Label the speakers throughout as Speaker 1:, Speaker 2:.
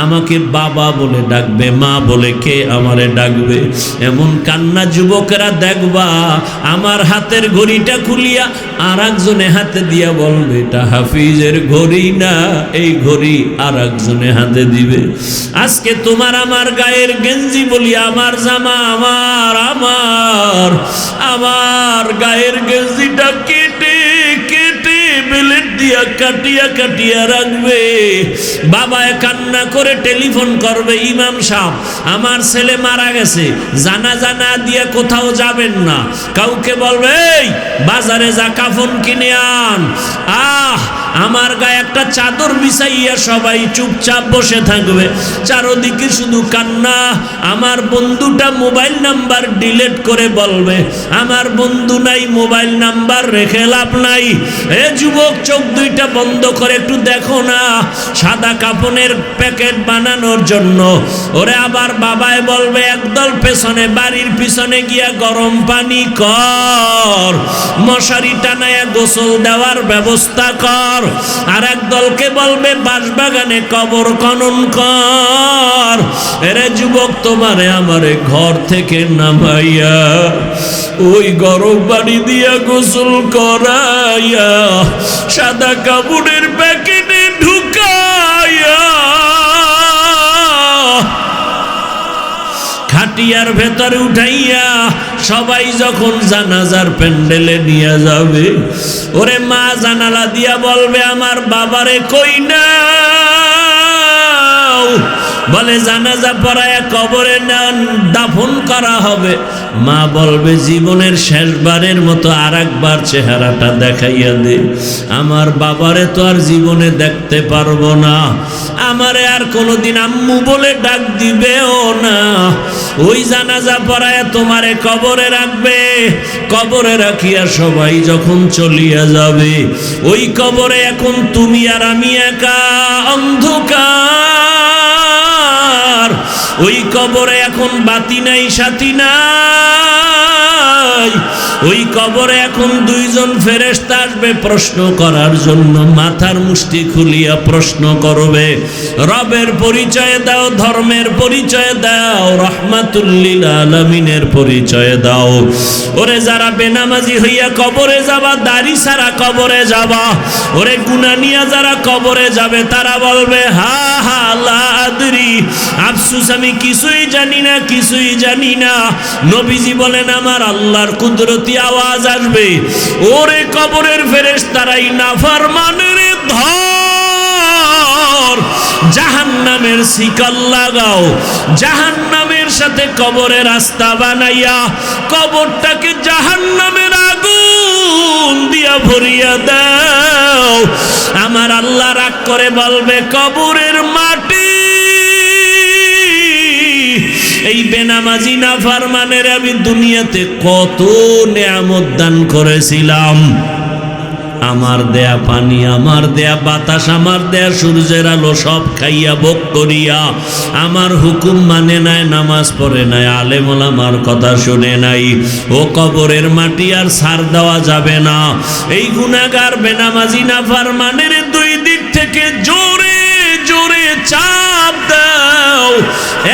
Speaker 1: আমাকে বাবা বলে ডাকবে, মা বলে কে আমারে ডাকবে। এমন কান্না যুবকেরা দেখবা, আমার হাতের ঘড়িটা খুলিয়া আর একজনে হাতে দিয়া বলবে এটা হাফিজের ঘড়ি না, এই ঘড়ি আর একজনে হাতে দিবে। আজকে তোমার আমার গায়ের গেঞ্জি বলি আমার জামা, আমার গায়ের গেঞ্জিটা কেটে কেটে বেলেট দিয়া কাটিয়া কাটিয়া রাখবে। বাবায় কান্না করে টেলিফোন করবে, ইমাম সাহেব আমার ছেলে মারা গেছে, জানাজা না দিয়া কোথাও যাবেন না। কাউকে বলবে এই বাজারে যা কাফন কিনে আন। আমার গায়ে একটা চাদর বিছাইয়া সবাই চুপচাপ বসে থাকবে, চারদিকে শুধু কান্না। আমার বন্ধুটা মোবাইল নাম্বার ডিলিট করে বলবে আমার বন্ধু নাই, মোবাইল নাম্বার রেখে লাভ নাই। এ যুবক চোখ দুইটা বন্ধ করে একটু দেখো না, সাদা কাফনের প্যাকেট বানানোর জন্য ওরে আবার বাবায় বলবে একদল পেছনে বাড়ির পিছনে গিয়া গরম পানি কর, মশারি টানায়া গোসল দেওয়ার ব্যবস্থা কর। আর এক দলকে বলবে বাঁশবাগানে কবর খনন কর। এরে যুবক তোমারে আমারে ঘর থেকে নামাইয়া ওই গরম পানি দিয়া গোসল করাইয়া সাদা কাপড়ের প্যাকেটে ঢুকাইয়া খাটিয়ার ভেতরে উঠাইয়া সবাই যখন জানাজার প্যান্ডেলে নিয়ে যাবে, ওরে মা জানালা দিয়া বলবে আমার বাবারে কই নাও, বলে জানাজা পড়ায় কবরে দাফন করা হবে। মা বলবে জীবনের শেষবারের মতো আর একবার চেহারাটা দেখাইয়া দে, আমার বাবারে তো আর জীবনে দেখতে পারবো না, আমারে আর কোনোদিন আম্মু বলে ডাক দিবেও না। ওই জানাজা পড়ায় তোমারে কবরে রাখবে, কবরে রাখিয়া সবাই যখন চলিয়া যাবে ওই কবরে এখন তুমি আর আমি একা অন্ধকার। ওই কবরে এখন বাতি নাই, সাথী নাই। ওই কবরে এখন দুইজন ফেরেশতা আসবে প্রশ্ন করার জন্য, মাথার মুষ্টি খুলিয়া প্রশ্ন করবে রবের পরিচয় দাও, ধর্মের পরিচয় দাও, রহমাতুল লিল আলামিনের পরিচয় দাও। ওরে যারা বেনামাজি হইয়া কবরে যাবা, দাড়ি ছাড়া কবরে যাবা, ওরে গুনাহ নিয়া যারা কবরে যাবে তারা বলবে হা হা লা আদরি, আফসোস আমি কিছুই জানি না, কিছুই জানি না। নবীজি বলেন আমার আল্লাহর কুদরতি আওয়াজ আসবে, ওরে কবরের ফেরেশতারাই নাফরমানের ধর, জাহান্নামের শিকল লাগাও, জাহান্নামের সাথে কবরের রাস্তা বানাইয়া কবরটাকে জাহান্নামের আগুন দিয়া ভরিয়া দাও। আমার আল্লাহ রাগ করে বলবে কবরের মাটি এই বেনামাজি নাফরমানের আমি দুনিয়াতে কত নেয়ামত দান করেছিলাম, আমার দেয়া পানি, আমার দেয়া বাতাস, আমার দেয়া সূর্যের আলো সব খাইয়া ভোগ করিয়া আমার হুকুম মানে নাই, নামাজ পড়ে নাই, আলেম ওলামার কথা শুনে নাই। ও কবরের মাটি আর ছাড় দেওয়া যাবে না। এই গুনাহগার বেনামাজি নাফরমানের দুই দিক থেকে জোরে জোরে চাপ দাও,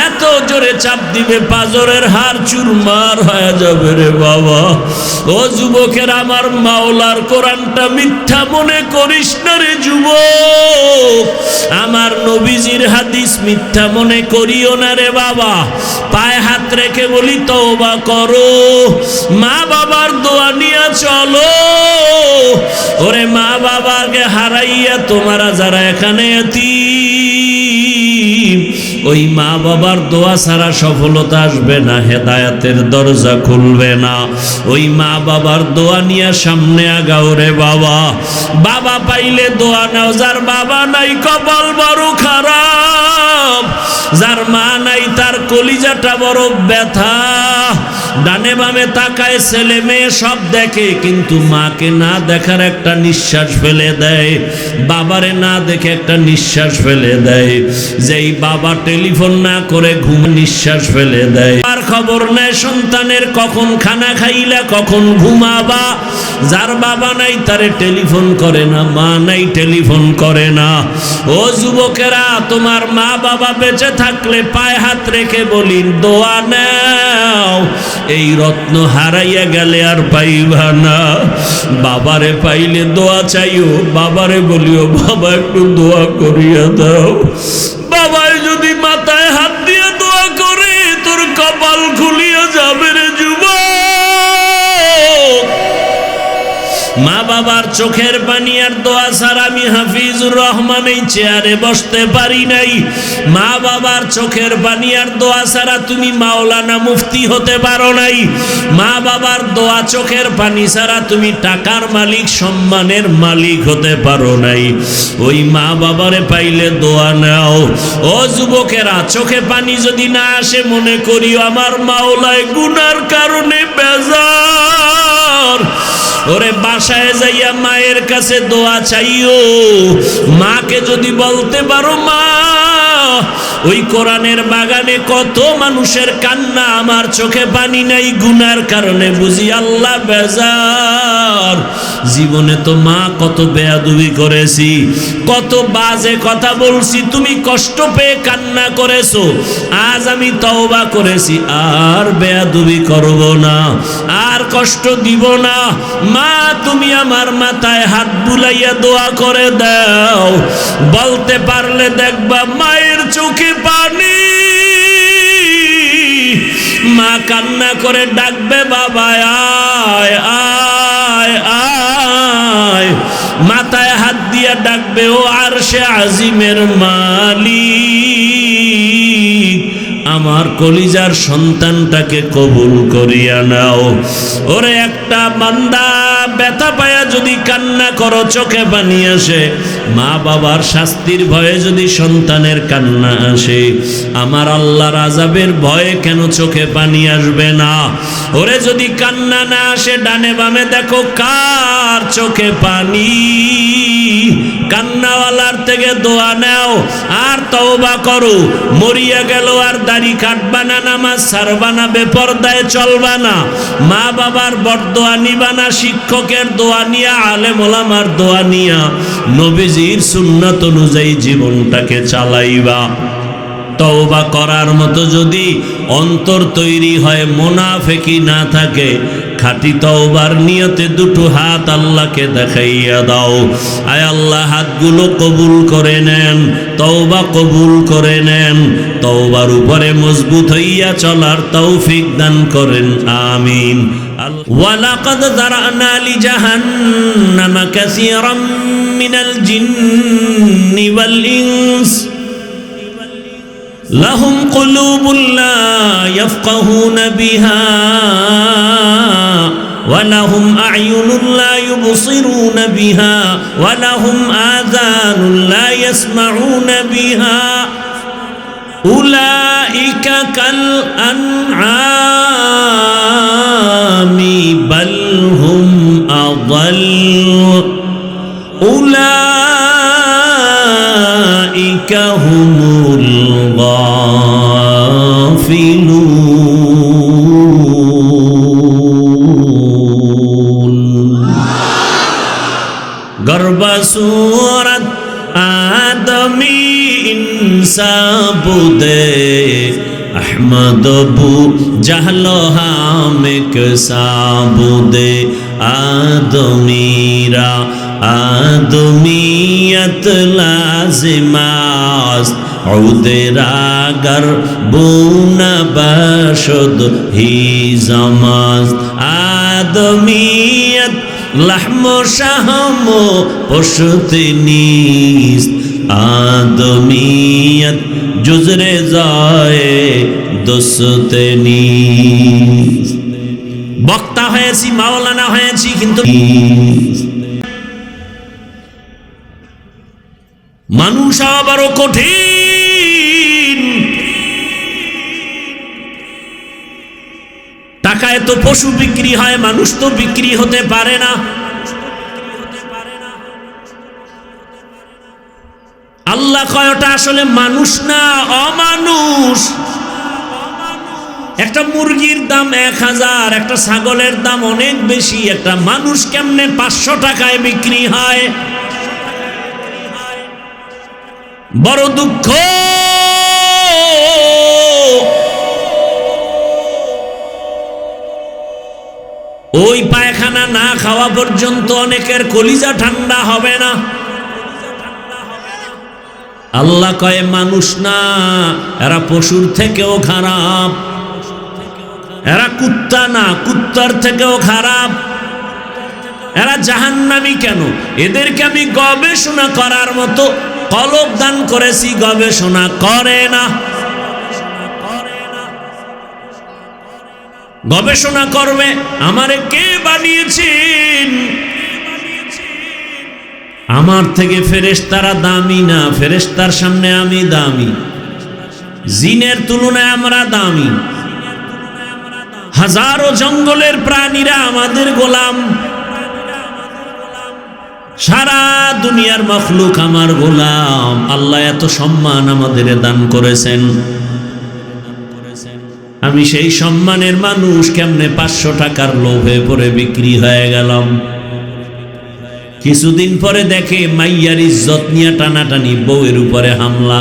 Speaker 1: এত জোরে চাপ দিবে পাজরের হাড় চুরমার হয়ে যাবে রে বাবা। ও যুবকের আমার মাওলার কোরআনটা মিথ্যা মনে করিস না রে যুবক, আমার নবীজির হাদিস মিথ্যা মনে করিও না রে বাবা। পায়ে হাত রেখে বলি তওবা করো, মা বাবার দোয়া নিয়ে চলো। ওরে মা বাবাকে হারাইয়া তোমরা যারা এখানে এতিম, ওই মা বাবার দোয়া ছাড়া সফলতা আসবে না, হেদায়েতের দরজা খুলবে না। ওই মা বাবার দোয়া নিয়ে সামনে আগাও রে বাবা। বাবা পাইলে দোয়া নাও, যার বাবা নাই কপাল বড় খারাপ, যার মা নাই তার কলিজাটা বড় ব্যথা। ডানে বামে তাকায়, ছেলে মেয়ে সব দেখে, কিন্তু মাকে না দেখার একটা নিঃশ্বাস ফেলে দেয়, বাবারে না দেখে একটা নিঃশ্বাস ফেলে দেয়। যেই বাবা টেলিফোন না করে ঘুম নিঃশ্বাস ফেলে দেয়। আর খবর নেয় সন্তানের কখন খানা খাইলা, কখন ঘুমাবা। যার বাবা নাই তারে টেলিফোন করে না, মা নাই টেলিফোন করে না। ও যুবকেরা, তোমার মা বাবা বেঁচে থাকলে পায়ে হাত রেখে বলি দোয়া নাও। এই রত্ন হারাইয়া গেলে আর পাইবা না। বাবারে পাইলে দোয়া চাইও, বাবারে বলিও বাবা একটু দোয়া করিয়া দাও। বাবাই যদি মাথায় হাত দিয়ে দোয়া করে, তোর কপাল খুলিয়া যাবে রে যুবক। মা বাবার চোখের পানি আর দোয়া ছাড়া আমি হাফিজুর রহমান এই চেয়ারে বসতে পারি নাই। মা বাবার চোখের পানি আর দোয়া ছাড়া তুমি মাওলানা মুফতি হতে পারো নাই। মা বাবার দোয়া চোখের পানি ছাড়া তুমি টাকার মালিক, সম্মানের মালিক হতে পারো নাই। ওই মা বাবারে পাইলে দোয়া নাও। ও যুবকেরা, চোখে পানি যদি না আসে মনে করিও আমার মাওলায় গুনার কারণে বেজার। ওরে বাসায় যাইয়া মায়ের কাছে দোয়া চাইও। মাকে যদি বলতে পারো মা, ওই কোরআনের বাগানে কত মানুষের কান্না, আমার চোখে পানি নাই গুনার কারণে, বুঝি আল্লাহ বেজার। জীবনে তো মা কত বেয়াদবি করেছি, কত বাজে কথা বলছি, তুমি কষ্ট পেয়ে কান্না করেছো। আজ আমি তওবা করেছি, আর বেয়াদবি করব না, আর কষ্ট দিব না। মা, তুমি আমার মাথায় হাত বুলাইয়া দোয়া করে দাও। বলতে পারলে দেখবা মায়ের চোখে পানি। মা কান্না করে ডাকবে বাবা আয় আয় আয়। মাথায় হাত দিয়া ডাকবে ও আরশে আজিমের মালিক, আমার কলিজার সন্তানটাকে কবুল করিয়া নাও। ওরে একটা বান্দা ব্যথা পায়া যদি কান্না করো, চোখে পানি আসে, মা বাবার শাস্তির ভয়ে যদি সন্তানের কান্না আসে, আমার আল্লাহর আযাবের ভয়ে কেন চোখে পানি আসবে না? ওরে যদি কান্না না আসে, ডানে বামে দেখো কার চোখে পানি। কান্নাওয়ালার থেকে দোয়া নাও আর তওবা করো। মরিয়া গেল আর দাড়ি কাটবা না, নামাজ ছাড়বা না, বেপরদায় চলবা না, মা বাবার বরদোয়া নিবা না, শিক্ষকের দোয়া নিয়া, আলেম ওলামার দোয়া নিয়া, নবীজির সুন্নাত অনুযায়ী জীবনটাকে চালাইবা। তওবা করার মতো যদি অন্তর তৈরি হয়, মুনাফিকি না থাকে, খাঁটি তওবার নিয়তে দুটো হাত আল্লাহকে দেখাইয়া দাও। আয় আল্লাহ, হাতগুলো কবুল করে নেন, তওবা কবুল করে নেন, তওবার উপরে মজবুত হইয়া চলার তৌফিক দান করেন, আমিন। ওয়ালাকাদ যারানা লিজাহান্নামা কাসীরাম মিনাল জিন্নি ওয়াল ইনস لهم قلوب لا يفقهون بها ولهم أعين لا يبصرون بها ولهم آذان لا يسمعون بها أولئك كالأنعام بل هم أضل أولئك هم الغافلون गर्भ सूरत आदमी इंसाब दे अहमद बू जहलो हामिक साबुदे आदमीरा आदमियत लाजिमास्त उदेरागर बुना बशद ही जमास्त आदमियत लहमो शाहमो पुश्ते नीस्त आदमियत जुजरे जाए दोस्ते नीस्त বক্তা হয়েছি, মাওলানা হয়েছি, কিন্তু মানুষ আবারও কঠিন। টাকা টাকায় তো পশু বিক্রি হয়, মানুষ তো বিক্রি হতে পারে না। আল্লাহ কয় ওটা আসলে মানুষ না, অমানুষ। একটা মুরগির দাম 1000, একটা ছাগলের দাম অনেক বেশি, একটা মানুষ কেমনে 500 টাকায় বিক্রি হয়? বড় দুঃখ। ওই পায়খানা না খাওয়া পর্যন্ত অনেকের কলিজা ঠান্ডা হবে না। আল্লাহ কয় মানুষ না, এরা পশুর থেকেও খারাপ, এরা কুত্তা না, কুত্তার থেকেও খারাপ। এরা জাহান্নামী কেন? এদেরকে আমি গবেষণা করার মতো কলব দান করেছি, গবেষণা করে না। গবেষণা করবে আমারে কে বানিয়েছেন? আমার থেকে ফেরেশতারা দামি না, ফেরেশতার সামনে আমি দামি। জিনের তুলনায় আমরা দামি। হাজারো জঙ্গলের প্রাণীরা আমাদের গোলাম, সারা দুনিয়ার মখলুক আমার গোলাম। আল্লাহ এত সম্মান আমাদের দান করেছেন, আমি সেই সম্মানের মানুষ কেমনে 500 টাকার লোভে পড়ে বিক্রি হয়ে গেলাম। কিছুদিন পরে দেখে মাইয়ার ইজ্জত নিয়ে টানাটানি, বউয়ের উপরে হামলা।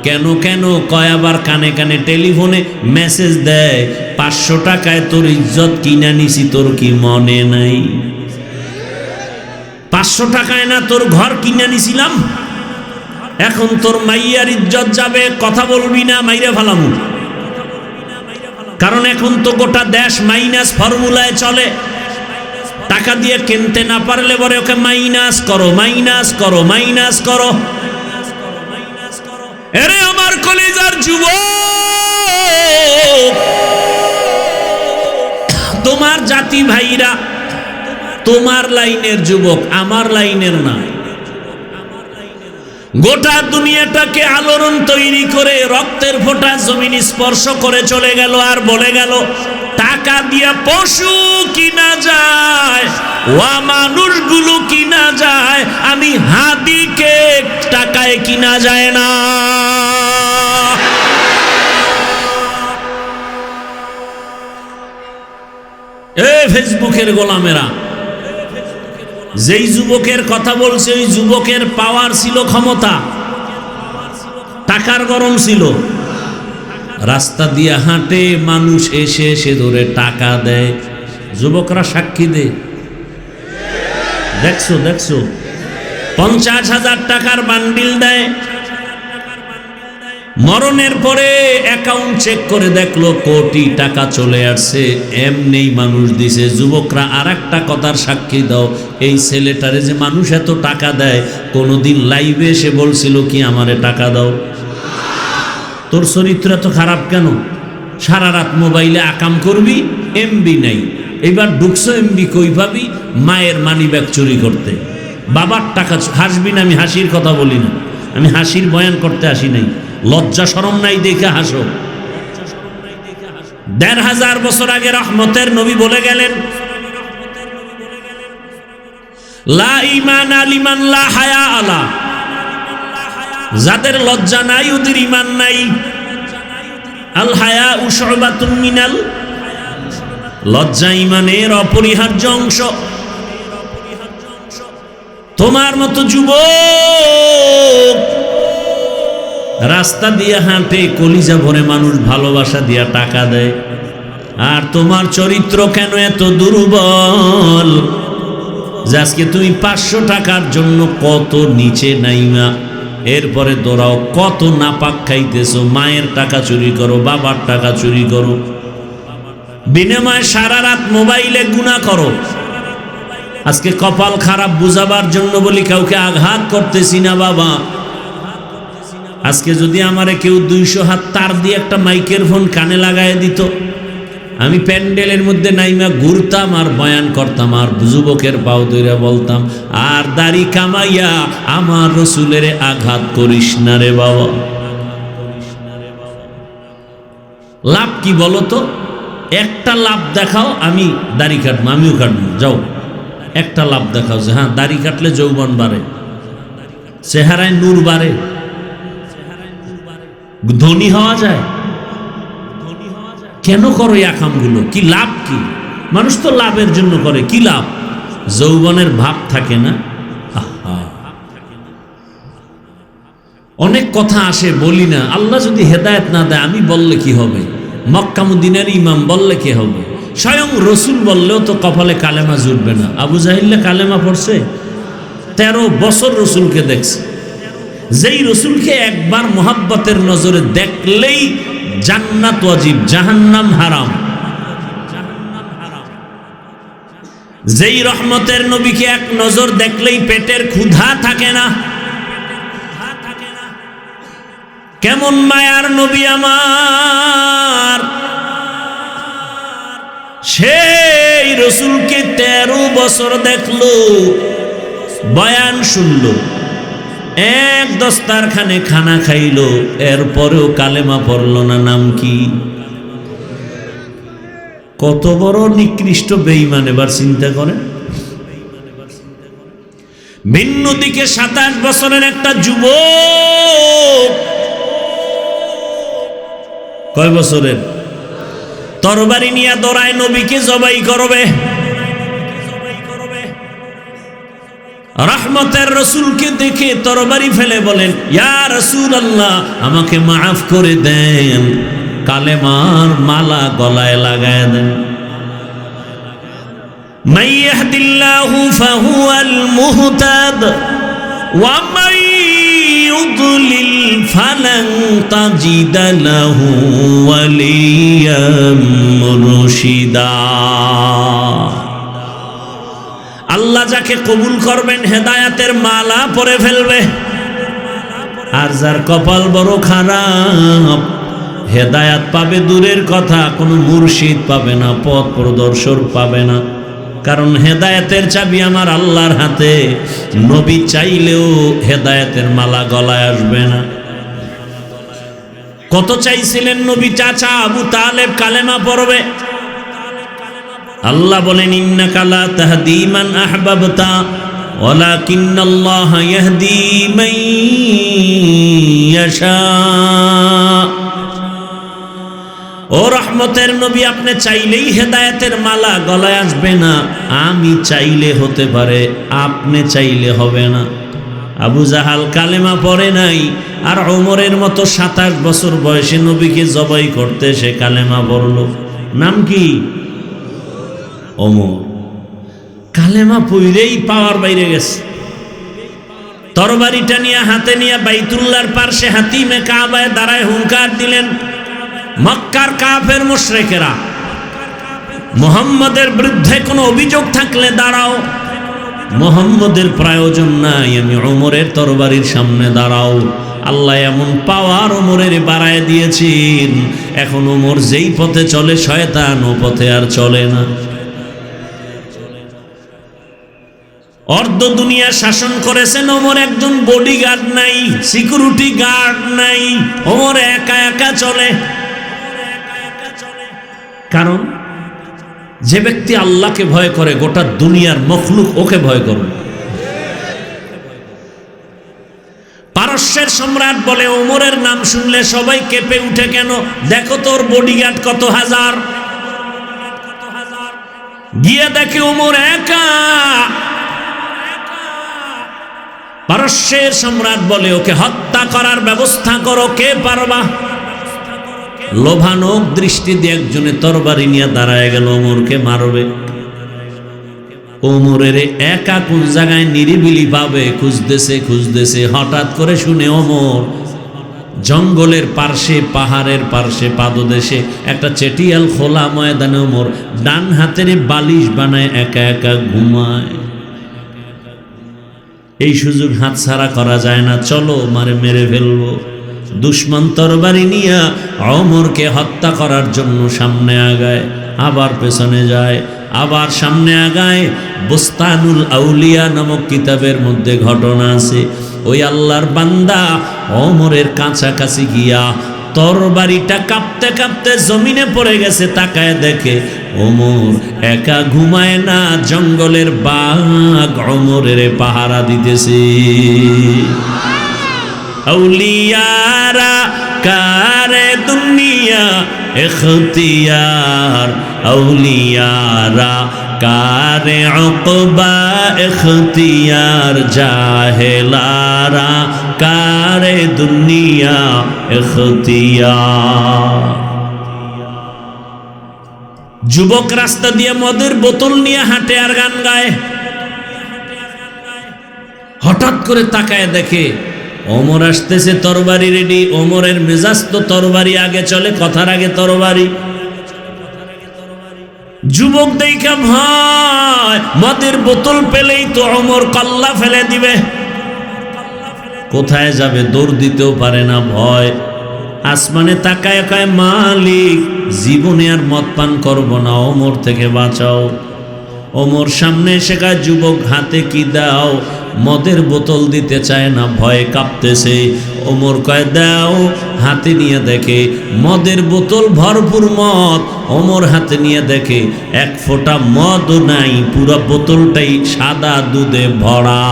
Speaker 1: কেন কেন কয়, আবার কানে কানে টেলিফোনে মেসেজ দেয়, 500 টাকায় তোর ইজ্জত কিনা নিছি, তোর কি মনে নাই? 500 টাকায় না তোর ঘর কিনা নিছিলাম, এখন তোর মাইয়ার ইজ্জত যাবে, কথা বলবি না, মাইরে ফেলামু। কারণ এখন তো গোটা দেশ মাইনাস ফর্মুলায় চলে। টাকা দিয়ে কিনতে না পারলে বলে ওকে মাইনাস করো, মাইনাস করো, মাইনাস করো। এরে আমার কলিজার যুবক, তোমার জাতি ভাইরা তোমার লাইনের যুবক, আমার লাইনের না। গোটা দুনিয়াটাকে আলোড়ন তৈরি করে রক্তের ফোঁটা জমিন স্পর্শ করে চলে গেল, আর বলে গেল টাকা দিয়ে পশু কিনা যায়, ওয়া মানুষগুলো কিনা যায়, আমি হাদিকে টাকায় কিনা যায় না। এ ফেসবুকের গোলামেরা, যেই যুবকের কথা বলছে ওই যুবকের পাওয়ার ছিল, ক্ষমতা, টাকার গরম ছিল। রাস্তা দিয়ে হাঁটে, মানুষ এসে এসে ধরে টাকা দেয়, যুবকরা সাক্ষী দেয়। দেখছো দেখছো, 50,000 টাকার বান্ডিল দেয়। মরণের পরে অ্যাকাউন্ট চেক করে দেখলো কোটি টাকা চলে আসছে, এমনি মানুষ দিছে। যুবকরা আর একটা কথার সাক্ষী দাও, এই ছেলেটারে যে মানুষ এত টাকা দেয়, কোনোদিন লাইভে এসে বলছিল কি আমারে টাকা দাও? তোর চরিত্র এত খারাপ কেন? সারা রাত মোবাইলে আকাম করবি, এমবি নাই। এবার ঢুকছো এমবি কই পাবি? মায়ের মানি ব্যাগ চুরি করতে, বাবার টাকা। হাসবি না, আমি হাসির কথা বলি না, আমি হাসির বয়ান করতে আসি নাই। লজ্জা শরম নাই দেখে হাসো। 1500 বছর আগে রহমতের নবী বলে গেলেন, লা ঈমান লিমান লা হায়া আলা, যাদের লজ্জা নাই ওদের ঈমান নাই। আল হায়া শুবাতুন মিনাল, লজ্জা ঈমানের অপরিহার্য অংশ। তোমার মতো যুবক রাস্তা দিয়ে হাঁটে, কলিজা ভরে মানুষ ভালোবাসা দিয়া টাকা দেয়, আর তোমার চরিত্র কেন এত দুর্বল যে আজকে তুমি 500 টাকার জন্য কত নিচে নাইমা, এরপরে দৌড়াও, কত নাপাক খাইতেছো, মায়ের টাকা চুরি করো, বাবার টাকা চুরি করো, বিনিময়ে সারা রাত মোবাইলে গুনাহ করো। আজকে কপাল খারাপ বুঝাবার জন্য বলি কাউকে আঘাত করতেছি না বাবা। আজকে যদি আমারে কেউ 200 হাত তার দিয়ে একটা মাইকের ফোন কানে লাগায় দিত, আমি প্যান্ডেলের মধ্যে নাইমা ঘুরতাম আর বয়ান করতাম, আর যুবকের পাও ধরে বলতাম, আর দাড়ি কামাইয়া আমার রসুলের আঘাত করিস না রে বাবা। লাভ কি বলো তো? একটা লাভ দেখাও, আমি দাড়ি কাটবো, আমিও কাটবো, যাও একটা লাভ দেখাও যে হ্যাঁ দাড়ি কাটলে যৌবন বাড়ে, চেহারায় নূর বাড়ে, ধনী হওয়া যায়। কেন করো এই আকামগুলো? কি লাভ? কি মানুষ তো লাভের জন্য করে, কি লাভ? যৌবনের ভাব থাকে না। অনেক কথা আসে, বলি না। আল্লাহ যদি হেদায়েত না দেয় আমি বললে কি হবে? মক্কা মদিনার ইমাম বললে কি হবে? স্বয়ং রসুল বললেও তো কপালে কালেমা জুটবে না। আবু জাহিল কালেমা পড়ছে, 13 বছর রসুলকে দেখছে। যেই রসুলকে একবার মোহাব্বতের নজরে দেখলেই জান্নাত ওয়াজিব, জাহান্নাম হারাম। যেই রহমতের নবীকে এক নজর দেখলেই পেটের ক্ষুধা থাকে না। কেমন মায়ার নবী আমার! সেই রসুলকে 13 বছর দেখলো, বয়ান শুনলো, এক দস্তারখানে খানা খাইলো, এরপরেও কালেমা পড়লো না। নাম কি? কত বড় নিকৃষ্ট বেঈমান! এবার চিন্তা করেন। ভিন্ন দিকে 27 বছরের একটা যুবক, কয় বছরের? তরবারি নিয়ে দৌড়ায় নবীকে জবাই করবে। রহমতের রসুলকে দেখে তরবারি ফেলে বলেন, ইয়া রাসূলুল্লাহ, আমাকে মাফ করে দেন, কালেমার মালা গলায় লাগায় দেন। মান ইয়াহদিল্লাহু ফাহুয়াল মুহতাদ ওয়া মান ইউদ্লিল ফালান তাজিদা লাহু ওয়ালিয়াম মুরশিদা। আল্লাহ যাকে কবুল করবেন হেদায়াতের মালা পরে ফেলবে, আর যার কপাল বড় খারাপ হেদায়াত পাবে দূরের কথা, কোনো মুর্শিদ পাবে না, পথ প্রদর্শক পাবে না। কারণ হেদায়েতের চাবি আমার আল্লাহর হাতে। নবী চাইলেও হেদায়েতের মালা গলায় আসবে না। কত চাইছিলেন নবী চাচা আবু তালেব কালেমা পড়বে, আল্লাহ বলেন ইন্নাকা লা তাহদি মান আহবাবতা ওয়ালাকিন্নাল্লাহ ইয়াহদি মান ইয়াশা। ও রহমতের নবী, আপনি চাইলেই হেদায়েতের মালা গলায় আসবে না। আমি চাইলে হতে পারে, আপনি চাইলে হবে না। আবু জাহাল কালেমা পড়ে নাই, আর ওমরের মতো 27 বছর বয়সে নবীকে জবাই করতে সে কালেমা পড়ল। নাম কি? ওমর। কালেমা পড়লেই পাওয়ার বাইরে গেছে। তরবারিটা নিয়ে হাতে নিয়ে বাইতুল্লাহর পার্শ্বে হাতিমে কাবায় দাঁড়ায় হুঙ্কার দিলেন, মক্কার কাফের মুশরিকেরা, মুহাম্মাদের বিরুদ্ধে কোনো অভিযোগ থাকলে দাঁড়াও। মুহাম্মাদের প্রয়োজন নাই, আমি ওমরের তরবারির সামনে দাঁড়াও। আল্লাহ এমন পাওয়ার ওমরের বাড়ায় দিয়েছেন, এখন ওমর যেই পথে চলে শয়তান ও পথে আর চলে না। অর্ধ দুনিয়া শাসন করেছেন ওমর, একজন বডিগার্ড নাই, সিকিউরিটি গার্ড নাই, ওমর একা একা চলে। কারণ যে ব্যক্তি আল্লাহকে ভয় করে গোটা দুনিয়ার মখলুক ওকে ভয় করবে। পারস্যের সম্রাট বলে ওমরের নাম শুনলে সবাই কেঁপে উঠে কেন? দেখো তোর বডিগার্ড কত হাজার। গিয়ে দেখে ওমর একা। পারস্যের সম্রাট বলে ওকে হত্যা করার ব্যবস্থা করো, কে পারবা? লোভানক দৃষ্টি দিয়ে একজনে তরবারি নিয়ে দাঁড়ায় গেল, ওমরকে মারবে। ওমরের একা কোন জায়গায় নিরিবিলি পাবে খুঁজতেছে খুঁজতেছে, হঠাৎ করে শুনে ওমর জঙ্গলের পার্শ্বে, পাহাড়ের পার্শ্বে পাদদেশে একটা চেটিয়াল খোলা ময়দানে ওমর ডান হাতের বালিশ বানায় একা একা ঘুমায়। এই সুযোগ হাতছাড়া করা যায় না, চলো মারে মেরে ফেলবো। দুশ্মন তরবারি নিয়ে ওমরকে হত্যা করার জন্য সামনে আগায়, আবার পেছনে যায়, আবার সামনে আগায়। বুস্তানুল আউলিয়া নামক কিতাবের মধ্যে ঘটনা আছে, ওই আল্লাহর বান্দা ওমরের কাছাকাছি গিয়া তরবারিটা কাঁপতে কাঁপতে জমিনে পড়ে গেছে, তাকায় দেখে ওমর একা ঘুমায় না, জঙ্গলের বাঘ ওমরের পাহারা দিতেছে। আউলিয়ারা কারে দুনিয়া ইখতিয়ার, আউলিয়ারা কারে উকবা ইখতিয়ার, জাহেলারা কারে দুনিয়া ইখতিয়ার। যুবক রাস্তা দিয়ে মদের বোতল নিয়ে হাঁটে আর গান গায়। হঠাৎ করে তাকায় দেখে ওমর আসতেছে, তরবারি রেডি। ওমরের মেজাজ তো তরবারি আগে চলে, কথার আগে তরবারি। যুবক দেখা ভয়, মদের বোতল পেলেই তো ওমর কল্লা ফেলে দিবে। কোথায় যাবে দৌড় দিতেও পারে না, ভয়। আসমানে তাকায় কয়, মালিক জীবনে আর মদ পান করব না, ওমর থেকে বাঁচাও। ওমর সামনে এসে কয়, যুবক হাতে কি দাও। মদের বোতল দিতে চায় না, ভয়ে কাঁপতেছে। ওমর কয়, দাও। হাতে নিয়ে দেখে মদের বোতল ভরপুর মদ। ওমর হাতে নিয়ে দেখে এক ফোঁটা মদও নাই, পুরো বোতলটাই সাদা দুধে ভরা।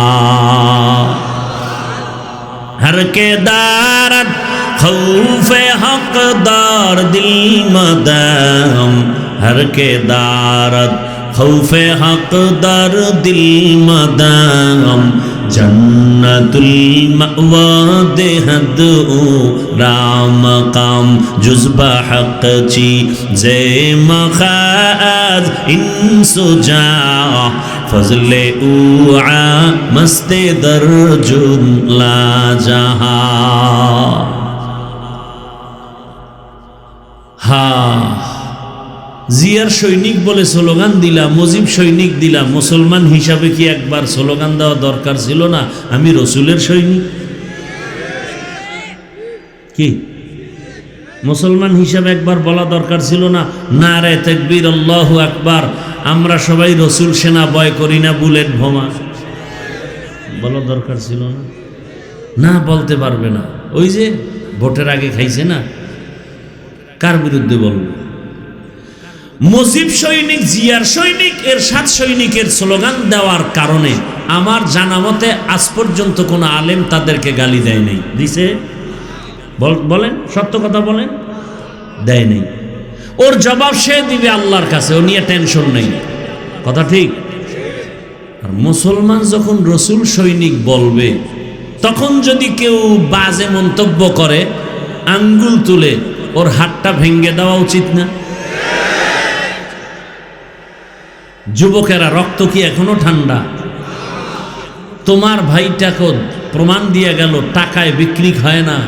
Speaker 1: हर के दारत खौफे हकदार दिल मदाम, हर के दारत खौफे हकदार दिल मदाम, जन्नतुल मअवा देहद राम काम जुज़्बा हक ची जे मखाज इंसुजा फजले उआ मस्ते दर्जुन ला जहा। हा জিয়ার সৈনিক বলে স্লোগান দিলাম, মুজিব সৈনিক দিলাম। মুসলমান হিসাবে কি একবার স্লোগান দেওয়া দরকার ছিল না, আমি রসুলের সৈনিক? কি মুসলমান হিসাবে একবার বলা দরকার ছিল না, নারে তাকবীর আল্লাহু আকবার, আমরা সবাই রসুল সেনা ভয় করি না, বুলেট বোমা? বলা দরকার ছিল না? না, বলতে পারবে না। ওই যে ভোটের আগে খাইছে না, কার বিরুদ্ধে বলবে? মুজিব সৈনিক, জিয়ার সৈনিক, এরশাদ সৈনিকের স্লোগান দেওয়ার কারণে আমার জানা মতে আজ পর্যন্ত কোনো আলেম তাদেরকে গালি দেয় নাই। দিছে? বলেন, সত্য কথা বলেন, দেয় নাই। ওর জবাব সে দিবে আল্লাহর কাছে, ও নিয়ে টেনশন নেই। কথা ঠিক? আর মুসলমান যখন রসুল সৈনিক বলবে, তখন যদি কেউ বাজে মন্তব্য করে, আঙ্গুল তুলে ওর হাতটা ভেঙে দেওয়া উচিত না? যুবকেরা, রক্ত কি এখনো ঠান্ডা? তোমার ভাইটাকে প্রমাণ দিয়ে গেল টাকায় বিক্রি হয় না,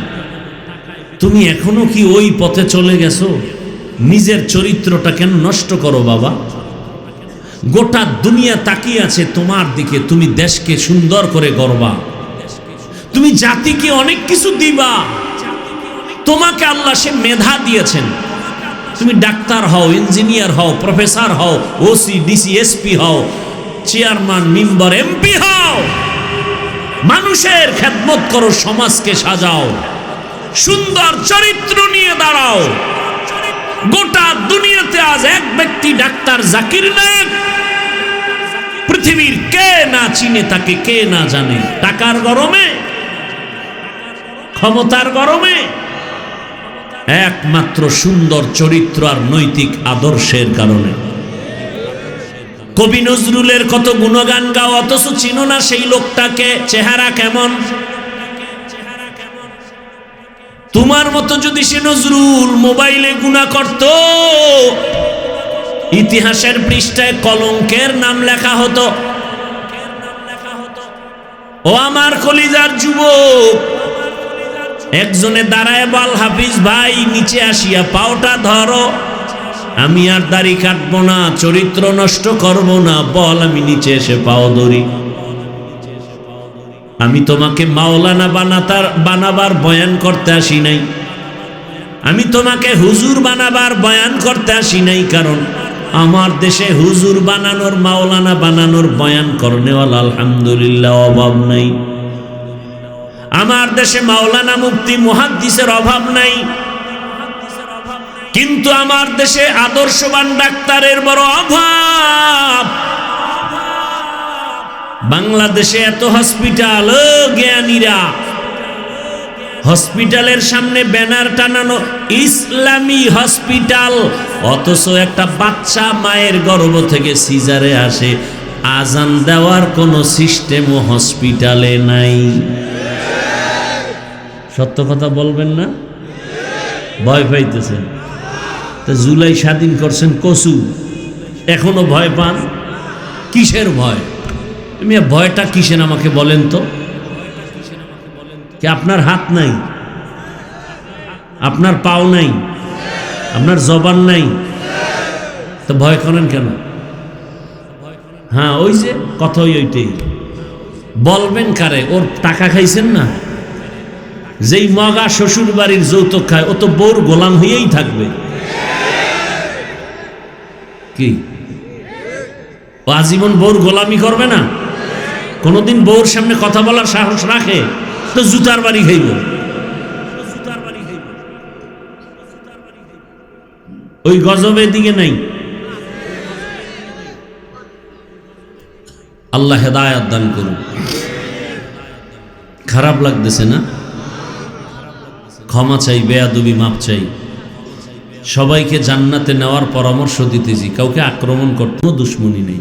Speaker 1: তুমি এখনো কি ওই পথে চলে গেছো? নিজের চরিত্রটা কেন নষ্ট করো বাবা? গোটা দুনিয়া তাকিয়ে আছে তোমার দিকে, তুমি দেশকে সুন্দর করে গড়বা, তুমি জাতিকে অনেক কিছু দিবা। তোমাকে আল্লাহ সে মেধা দিয়েছেন, তুমি ডাক্তার হও, ইঞ্জিনিয়ার হও, প্রফেসর হও, ওসি, ডিসি, এসপি হও, চেয়ারম্যান, মেম্বার, এমপি হও, মানুষের খেদমত করো, সমাজকে সাজাও, সুন্দর চরিত্র নিয়ে দাঁড়াও। গোটা দুনিয়াতে আজ এক ব্যক্তি ডাক্তার জাকির নায়েক, পৃথিবীর কে না চিনে তাকে, কে না জানে? টাকার গরমে, ক্ষমতার গরমে? একমাত্র সুন্দর চরিত্র আর নৈতিক আদর্শের কারণে। কবি নজরুলের কত গুণগান গাও, অথচ চিনো না সেই লোকটাকে, চেহারা কেমন। তোমার মতো যদি সে নজরুল মোবাইলে গুনাহ করত, ইতিহাসের পৃষ্ঠায় কলঙ্কের নাম লেখা হতো। ও আমার কলিজার যুবক, একজনে দাঁড়ায় বল, হাফিজ ভাই নিচে আসিয়া পাওটা ধরো। আমি আর দাড়ি কাটবো না, চরিত্র নষ্ট করব না, বল আমি নিচে এসে পাও ধরি। আমি তোমাকে মাওলানা বানাবার বয়ান করতে আসি নাই, আমি তোমাকে হুজুর বানাবার বয়ান করতে আসি নাই, কারণ আমার দেশে হুজুর বানানোর, মাওলানা বানানোর বয়ান করনেওয়ালা আলহামদুলিল্লাহ অভাব নাই। আমার দেশে মাওলানা, মুফতি, মুহাদ্দিসের অভাব নাই। কিন্তু আমার দেশে আদর্শবান ডাক্তারের বড় অভাব। বাংলাদেশে এত হসপিটাল, জ্ঞানীরা, হসপিটালের সামনে ব্যানার টানানো ইসলামী হসপিটাল, অথচ একটা বাচ্চা মায়ের গর্ভ থেকে সিজারে আসে, আজান দেওয়ার কোনো সিস্টেমও হসপিটালে নাই। সত্য কথা বলবেন না? ভয় পাইতেছেন? তা জুলাই স্বাধীন করছেন কচু, এখনো ভয় পান? কিসের ভয়? ভয়টা কিসের আমাকে বলেন তো? কি আপনার হাত নাই, আপনার পাও নাই, আপনার জবান নাই, তো ভয় করেন কেন? হ্যাঁ, ওই যে কথা ওইটাই। বলবেন কারে? ওর টাকা খাইছেন না? যেই মগা শ্বশুর বাড়ির যৌতুক খায় ও তো বউর গোলাম হয়েই থাকবে। কি ও আজীবন বউর গোলামি করবে না? কোনদিন বউর সামনে কথা বলার সাহস রাখে তো জুতার বাড়ি খাইব। ওই গজবের দিকে নাই। আল্লাহ হেদায়েত দান করুন। খারাপ লাগতেছে না? ক্ষমা চাই, বেয়াদবি মাপ চাই। সবাইকে জান্নাতে নেওয়ার পরামর্শ দিতেছি, কাউকে আক্রমণ করতে দুশ্মনী নেই।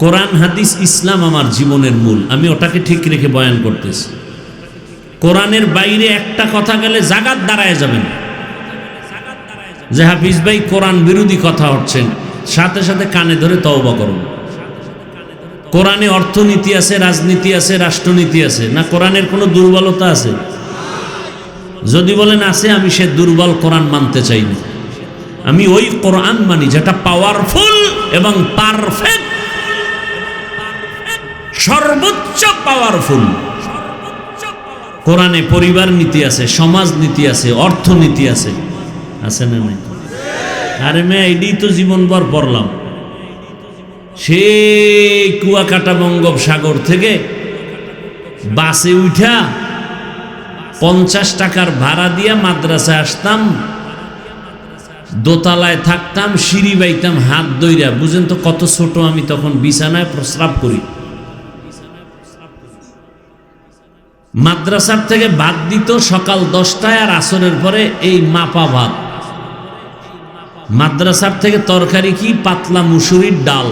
Speaker 1: কোরআন হাদিস ইসলাম আমার জীবনের মূল, আমি ওটাকে ঠিক রেখে বয়ান করতেছি। কোরআনের বাইরে একটা কথা গেলে জাগাত দাঁড়ায় যাবেন যে হাফিজ ভাই কোরআন বিরোধী কথা হচ্ছেন, সাথে সাথে কানে ধরে তওবা করুন। কোরআনে অর্থনীতি আছে, রাজনীতি আছে, রাষ্ট্রনীতি আছে না? কোরআনের কোনো দুর্বলতা আছে? যদি বলেন আছে, আমি সে দুর্বল কোরআন মানতে চাই না। আমি ওই কোরআন মানি যেটা পাওয়ারফুল এবং পারফেক্ট, সর্বোচ্চ পাওয়ারফুল। কোরআনে পরিবার নীতি আছে, সমাজ নীতি আছে, অর্থনীতি আছে, আছে না নাই? আরে মেয়ে, এটাই তো জীবনভর পড়লাম। সেই কুয়াকাটা বঙ্গোপসাগর থেকে বাসে উঠা 50 টাকার ভাড়া দিয়া মাদ্রাসায় আসতাম, দোতলায় থাকতাম, সিঁড়ি বাইতাম হাত ধইরা। বুঝেন তো কত ছোট আমি তখন, বিছানায় প্রস্রাব করি। মাদ্রাসার থেকে ভাত দিত সকাল 10টায় আর আসরের পরে এই মাপা ভাত। মাদ্রাসার থেকে তরকারি কি? পাতলা মুসুরির ডাল।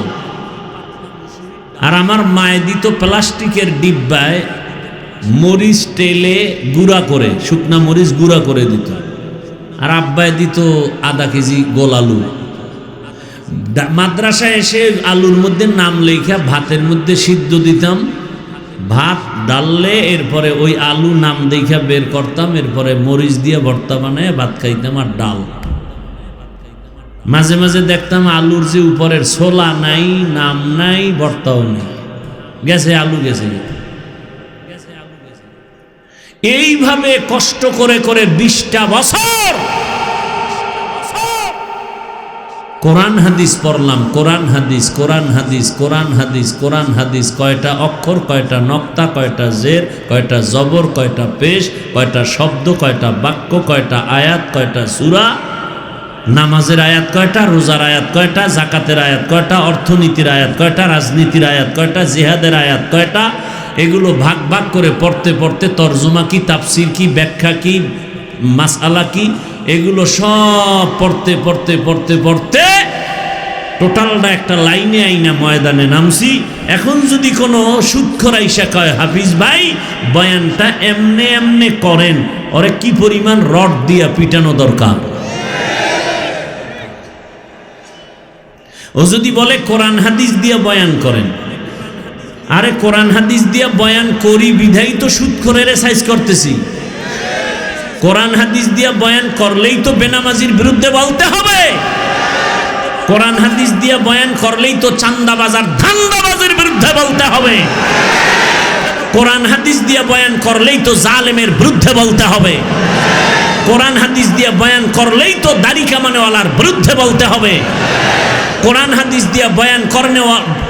Speaker 1: আর আমার মায়ে দিত প্লাস্টিকের ডিব্বায় মরিচ তেলে গুঁড়া করে, শুকনা মরিচ গুঁড়া করে দিত। আর আব্বায় দিত আধা কেজি গোল আলু। মাদ্রাসায় এসে আলুর মধ্যে নাম লেখা ভাতের মধ্যে সিদ্ধ দিতাম, ভাত ডাললে এরপরে ওই আলু নাম দেখা বের করতাম, এরপরে মরিচ দিয়ে ভর্তা বানায় ভাত খাইতাম আর ডাল। মাঝে মাঝে দেখতাম আলুর যে উপরের ছোলা নাই, নাম নাই, ভর্তাও নেই, গেছে আলু গেছে। এইভাবে কষ্ট করে করে 20টা বছর কোরআন হাদিস পড়লাম। কোরআন হাদিস, কোরআন হাদিস, কোরআন হাদিস, কোরআন হাদিস। কয়টা অক্ষর, কয়টা নক্তা, কয়টা জের, কয়টা জবর, কয়টা পেশ, কয়টা শব্দ, কয়টা বাক্য, কয়টা আয়াত, কয়টা সূরা। নামাজের আয়াত কয়টা, রোজার আয়াত কয়টা, জাকাতের আয়াত কয়টা, অর্থনীতির আয়াত কয়টা, রাজনীতির আয়াত কয়টা, জিহাদের আয়াত কয়টা। এগুলো ভাগ ভাগ করে পড়তে পড়তে তরজমা কি, তাফসির কি, ব্যাখ্যা কি, মাসআলা কি, এগুলো সব পড়তে পড়তে পড়তে পড়তে টোটালটা একটা লাইনে আইনা ময়দানে নামছি। এখন যদি কোনো সুদখোর আইসা কয় হাফিজ ভাই বয়ানটা এমনে এমনে করেন, ওরে কি পরিমাণ রড দিয়া পিটানো দরকার। ও যদি বলে কোরআন হাদিস দিয়া বয়ান করেন, আরে কোরআন হাদিস দিয়া বয়ান করি বিধাই তো সুদখোরের সাইজ করতেছি। কোরআন হাদিস দিয়া বয়ান করলেই তো বেনামাজির বিরুদ্ধে বলতে হবে। কোরআন হাদিস দিয়া বয়ান করলেই তো চান্দাবাজার ধান্দাবাজের বিরুদ্ধে বলতে হবে। কোরআন হাদিস দিয়া বয়ান করলেই তো জালেমের বিরুদ্ধে বলতে হবে। কোরআন হাদিস দিয়া বয়ান করলেই তো দাড়ি কামানেওয়ালার বিরুদ্ধে বলতে হবে। কোরআন হাদিস দিয়া বয়ান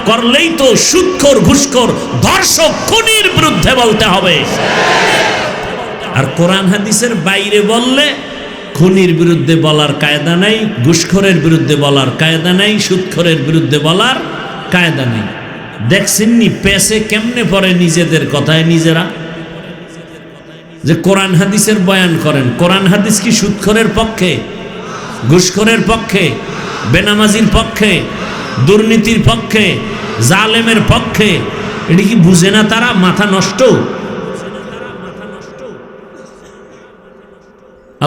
Speaker 1: করলেই তো সুদখোর, ঘুষখোর, ধর্ষক, খুনির বিরুদ্ধে বলতে হবে। আর কোরআন হাদিসের বাইরে বললে খুনির বিরুদ্ধে বলার কায়দা নাই, ঘুষখোরের বিরুদ্ধে বলার কায়দা নাই, সুদখোরের বিরুদ্ধে বলার কায়দা নেই। দেখছেননি পেছে কেমনে পড়ে নিজেদের কথায় নিজেরা, যে কোরআন হাদিসের বয়ান করেন। কোরআন হাদিস কি সুদখোরের পক্ষে, ঘুষখোরের পক্ষে, বেনামাজির পক্ষে, দুর্নীতির পক্ষে, জালেমের পক্ষে? এটা কি বুঝে না তারা? মাথা নষ্ট।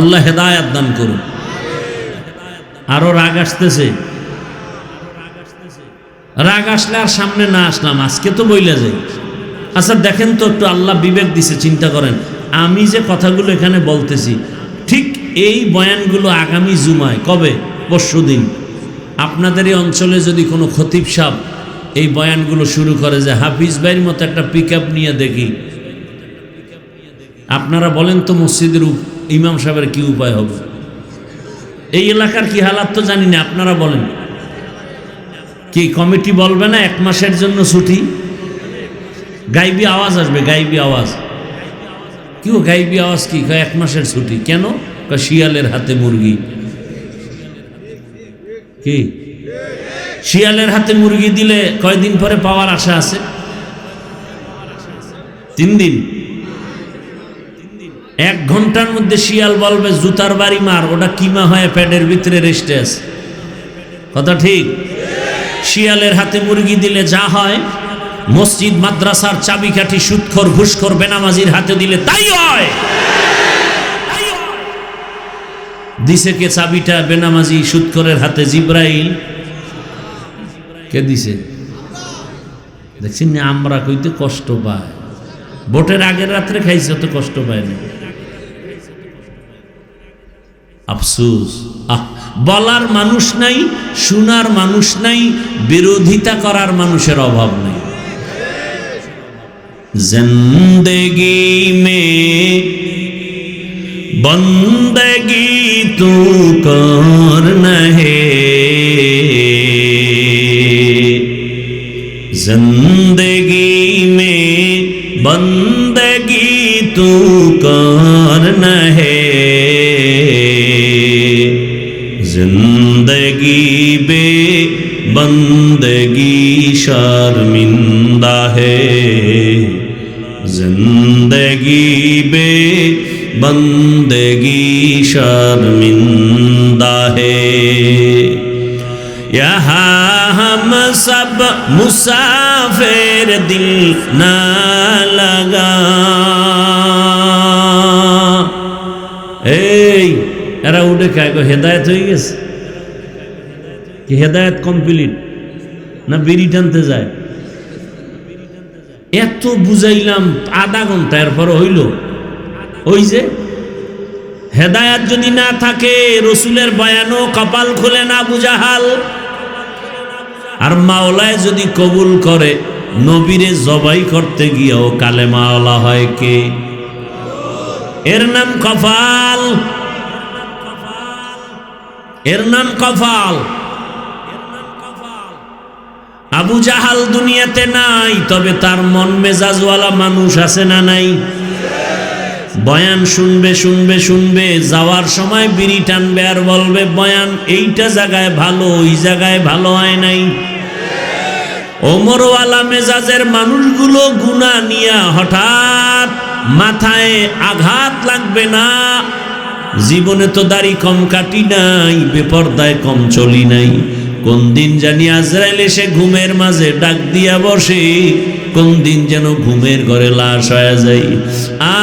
Speaker 1: আল্লাহ হেদায়াত দান করুন। আরো রাগ আসতেছে, রাগ আসলে আর সামনে না আসলাম, আজকে তো বইলা যাই। আচ্ছা দেখেন তো একটু, আল্লাহ বিবেক দিছে, চিন্তা করেন। আমি যে কথাগুলো এখানে বলতেছি, ঠিক এই বয়ানগুলো আগামী জুমায়, কবে? পরশুদিন আপনাদের এই অঞ্চলে যদি কোনো খতিব সাহেব এই বয়ানগুলো শুরু করে যে হাফিজ ভাইয়ের মতো একটা পিক আপ নিয়ে দেখি, আপনারা বলেন তো মসজিদের ইমাম সাহেবের কি উপায় হবে? এই এলাকার কি হালাত তো জানি না, আপনারা বলেন। কি কমিটি বলবে না 1 মাসের জন্য ছুটি? গাইবি আওয়াজ আসবে, গাইবি আওয়াজ। কি গাইবি আওয়াজ? কি 1 মাসের ছুটি কেন? শিয়ালের হাতে মুরগি। কি শিয়ালের হাতে মুরগি দিলে কয়দিন পরে পাওয়ার আশা আছে? 3 দিন। 1 ঘন্টার মধ্যে শিয়াল বলবে জুতার বাড়ি মার, ওটা কিমা হয়ে প্যাডের ভিতরে রেস্টে আছে। কথা ঠিক? শিয়ালের হাতে মুরগি দিলে যা হয়, মসজিদ মাদ্রাসার চাবিকাঠি সুদখোর ঘুষখোর বেনামাজির হাতে দিলে তাই হয়। দিছে কে চাবিটা? বেনামাজি সুদখোরের হাতে। জিব্রাইল। কে দিছে? দেখছেন না, আমরা কইতে কষ্ট পাই। ভোটের আগের রাত্রে খাইছে, তো কষ্ট পায় না। আফসোস। বলার মানুষ নাই, শোনার মানুষ নাই, বিরোধিতা করার মানুষের অভাব নেই। জিন্দেগি মে বন্দগি তু করনা হে, जिंदगी में बंदगी तू करना है, जिंदगी बे बंदगी शर्मिंदा है, जिंदगी बे बंदगी शर्मिंदा है। यहाँ हम सब मुसाफिर दिल ना लगा। এই এরা উঠে খায়, হেদায়েত হয়ে গেছে কি? হেদায়েত কমপ্লিট না বিড়ি টানতে যায়? এত বুঝাইলাম আধা ঘন্টা, এরপর হইল ওই যে হেদায়েত যদি না থাকে, রসুলের বয়ানও কপাল খুলে না আবু জাহাল। আর মাওলায় যদি কবুল করে, নবীরে জবাই করতে গিয়েও কালেমাওয়ালা হয় কে? এর নাম কপাল, এর নাম কপাল। আবু জাহাল দুনিয়াতে নাই, তবে তার মন মেজাজওয়ালা মানুষ আছে না নাই? বয়ান শুনবে শুনবে শুনবে, যাওয়ার সময় বিড়ি টানবে আর বলবে বয়ান এইটা জায়গায় ভালো, ওই জায়গায় ভালো হয় নাই। ওমরওয়ালা মেজাজের মানুষগুলো গুনাহ নিয়া হঠাৎ মাথায় আঘাত লাগবে না। জীবনে তো দাড়ি কম কাটি নাই, বেপরদায় কম চলি নাই। কোন দিন জানি আজরাইল এসে ঘুমের মাঝে ডাক দিয়া বসে, কোন দিন যেন ঘুমের ঘরে লাশ হয়ে যায়।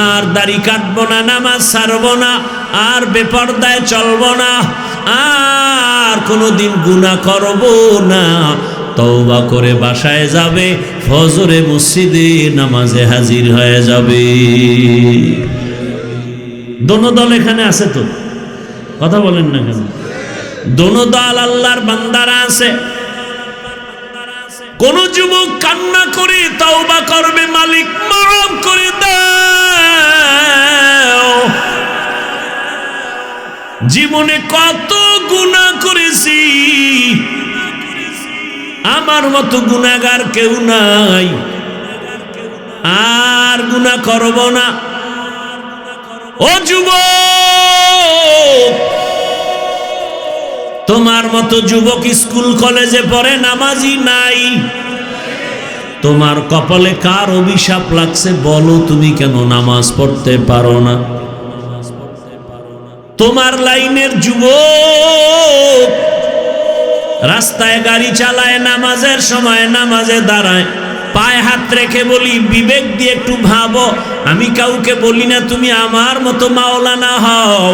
Speaker 1: আর দাড়ি কাটবো না, নামাজ ছাড়বো না, আর বেপরদায় চলবো না, আর কোনোদিন গুনাহ করবো না। তওবা করে বাসায় যাবে, ফজরে মসজিদে নামাজে হাজির হয়ে যাবে। দোনো দল এখানে আছে তো? কথা বলেন না কেন? দোনো দল আল্লাহর বান্দারা আছে। কোন যুবক কান্না করে তওবা করবে, মালিক মাফ করে দাও, জীবনে কত গুনাহ করেছি, আমার মতো গুনাহগার কেউ নাই, আর গুনাহ করব না। ও যুবক, তোমার মতো যুবক স্কুল কলেজে পড়ে নামাজি নাই। তোমার কপালে কার অভিশাপ লাগছে বলো, তুমি কেন নামাজ পড়তে পারো না? তোমার লাইনের যুবক রাস্তায় গাড়ি চালায়, নামাজের সময় নামাজে দাঁড়ায়, পায়ে হাত রেখে বলি বিবেক দিয়ে একটু ভাবো। আমি কাউকে বলি না তুমি আমার মতো মাওলানা হও,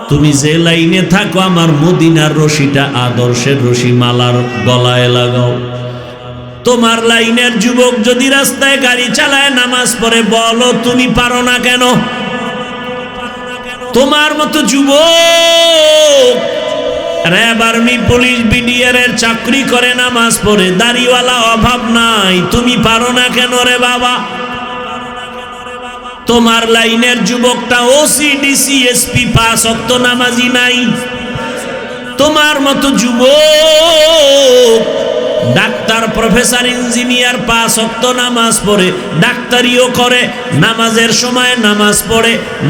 Speaker 1: তুমি যে লাইনে থাকো আমার মদিনার রশিটা আদর্শের রশি মালার গলায় লাগাও। তোমার লাইনের যুবক যদি রাস্তায় গাড়ি চালায় নামাজ পড়ে বলো তুমি পারো না কেন? তোমার মতো যুবক র্যাব আর্মি পুলিশ বিডিআর এর চাকরি করে নামাজ পড়ে, দাড়িওয়ালা অভাব নাই, তুমি পারো না কেন রে বাবা? তোমার লাইনের যুবকটা ওসি ডিসি এসপি 5 ওয়াক্ত নামাজি নাই। তোমার মতো যুবক ডাক্তার প্রফেসর ইঞ্জিনিয়ার 5 ওয়াক্ত নামাজ পড়ে, ডাক্তারিও করে, নামাজের সময়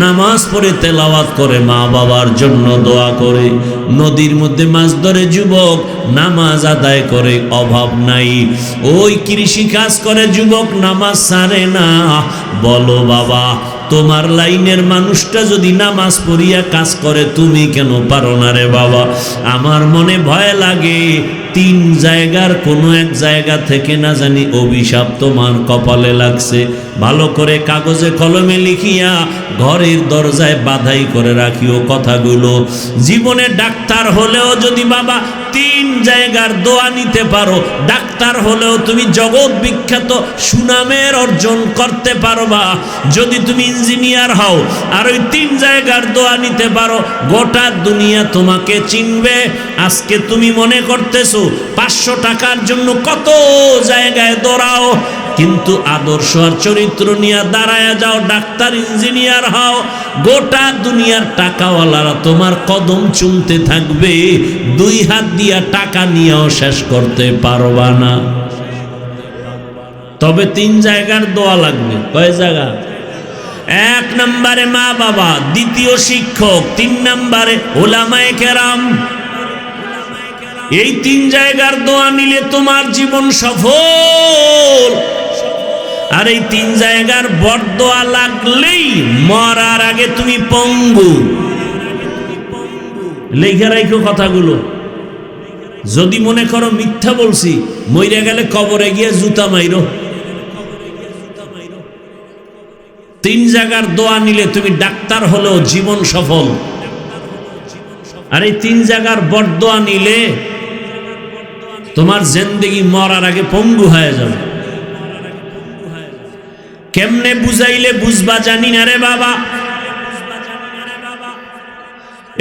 Speaker 1: নামাজ পড়ে তেলাওয়াত করে, মা বাবার জন্য দোয়া করে, নদীর মধ্যে মাছ ধরে যুবক নামাজ আদায় করে, অভাব নাই। ওই কৃষি কাজ করে যুবক নামাজ ছাড়ে না। বলো বাবা, তোমার লাইনের মানুষটা যদি নামাজ পড়িয়া কাজ করে তুমি কেন পারো না রে বাবা? আমার মনে ভয় লাগে 3 জায়গার কোনো এক জায়গা থেকে না জানি অভিশাপ তোমার কপালে লাগছে। ভালো করে কাগজে কলমে লিখিয়া ঘরের দরজায় বাধাই করে রাখিও কথাগুলো। জীবনে ডাক্তার হলেও যদি বাবা 3 জায়গার দোয়া নিতে পারো, ডাক্তার হলেও তুমি জগৎ বিখ্যাত সুনামের অর্জন করতে পারবা। যদি তুমি ইঞ্জিনিয়ার হও আর ওই 3 জায়গার দোয়া নিতে পারো, গোটা দুনিয়া তোমাকে চিনবে। আজকে তুমি মনে করতেছো 500 টাকার জন্য কত জায়গায় দৌড়াও, কিন্তু আদর্শ আর চরিত্র নিয়ে দাঁড়ায় যাও, ডাক্তার ইঞ্জিনিয়ার হও, গোটা দুনিয়ার টাকাওয়ালারা তোমার কদম চুমতে থাকবে, 2 হাত দিয়া টাকা নিয়েও শেষ করতে পারবা না। তবে 3 জায়গার দোয়া লাগবে। কয় জায়গা? 1 নম্বরে মা বাবা, 2 শিক্ষক, 3 নম্বরে উলামায়ে কেরাম। এই 3 জায়গার দোয়া নিলে তোমার জীবন সফল। আর এই 3 জায়গার বরদোয়া লাগলেই মরার আগে তুমি পঙ্গু। লেখা রাখো কথাগুলো। যদি মনে করো মিথ্যা বলছি, মইরা গেলে কবরে গিয়ে জুতা মাইরো। 3 জায়গার দোয়া নিলে তুমি ডাক্তার হলেও জীবন সফল। আর এই 3 জায়গার বরদোয়া নিলে তোমার জিন্দেগি মরার আগে পঙ্গু হয়ে যাবে। কেমনে বুঝাইলে বুঝবা জানি না রে বাবা।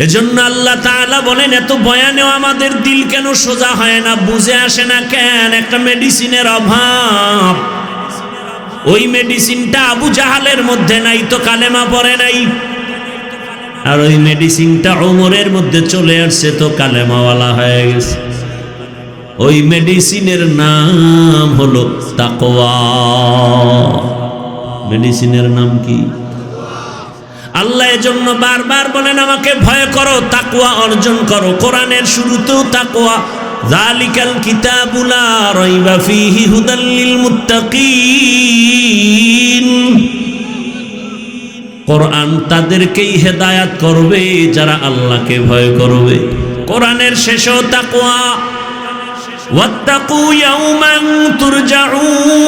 Speaker 1: এজন্য আল্লাহ তাআলা বলেন, এত বয়ানেও আমাদের দিল কেন সোজা হয় না, বুঝে আসে না কেন? একটা মেডিসিনের অভাব। ওই মেডিসিনটা আবু জাহালের মধ্যে নাই তো কালেমা পড়ে নাই, আর ওই মেডিসিনটা ওমরের মধ্যে চলে আসছে তো কালেমাওয়ালা হয়ে গেছে। ওই মেডিসিনের নাম হলো তাকওয়া। মেডিসিনের নাম কি? আল্লাহ এজন্য বারবার বলেন আমাকে ভয় করো, তাকওয়া অর্জন করো। কোরআনের শুরুতেও তাকওয়া, যালিকাল কিতাবু লা রাইবা ফীহি হুদাল লিল মুত্তাকিন। কোরআন তাদেরকেই হেদায়াত করবে যারা আল্লাহকে ভয় করবে। কোরআনের শেষেও তাকওয়া, ওয়াত্তাকু ইয়াওমান তুরজাউনা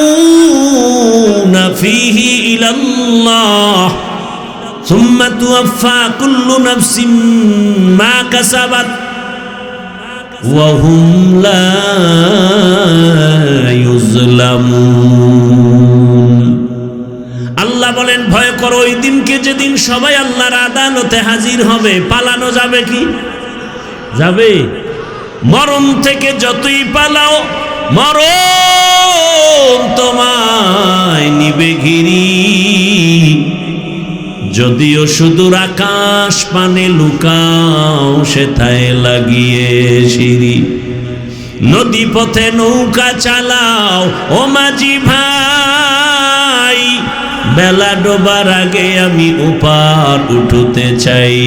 Speaker 1: ফীহি ইলাল্লাহ সুম্মা তুওয়াফা কুল্লু নাফসিন মা কাসাবাত ওয়া হুম লা ইউজলামুন। আল্লাহ বলেন ভয় করো ওই দিনকে যেদিন সবাই আল্লাহর আদালতে হাজির হবে। পালানো যাবে কি? যাবে। মরণ থেকে যতই পালাও মরণ তোমায় নিবে ঘিরি। যদিও সুদূর আকাশ পানে লুকাও সেথায় লাগিয়ে সিঁড়ি। নদী পথে নৌকা চালাও ও মাঝি ভাই, বেলা ডোবার আগে আমি ওপার উঠতে চাই,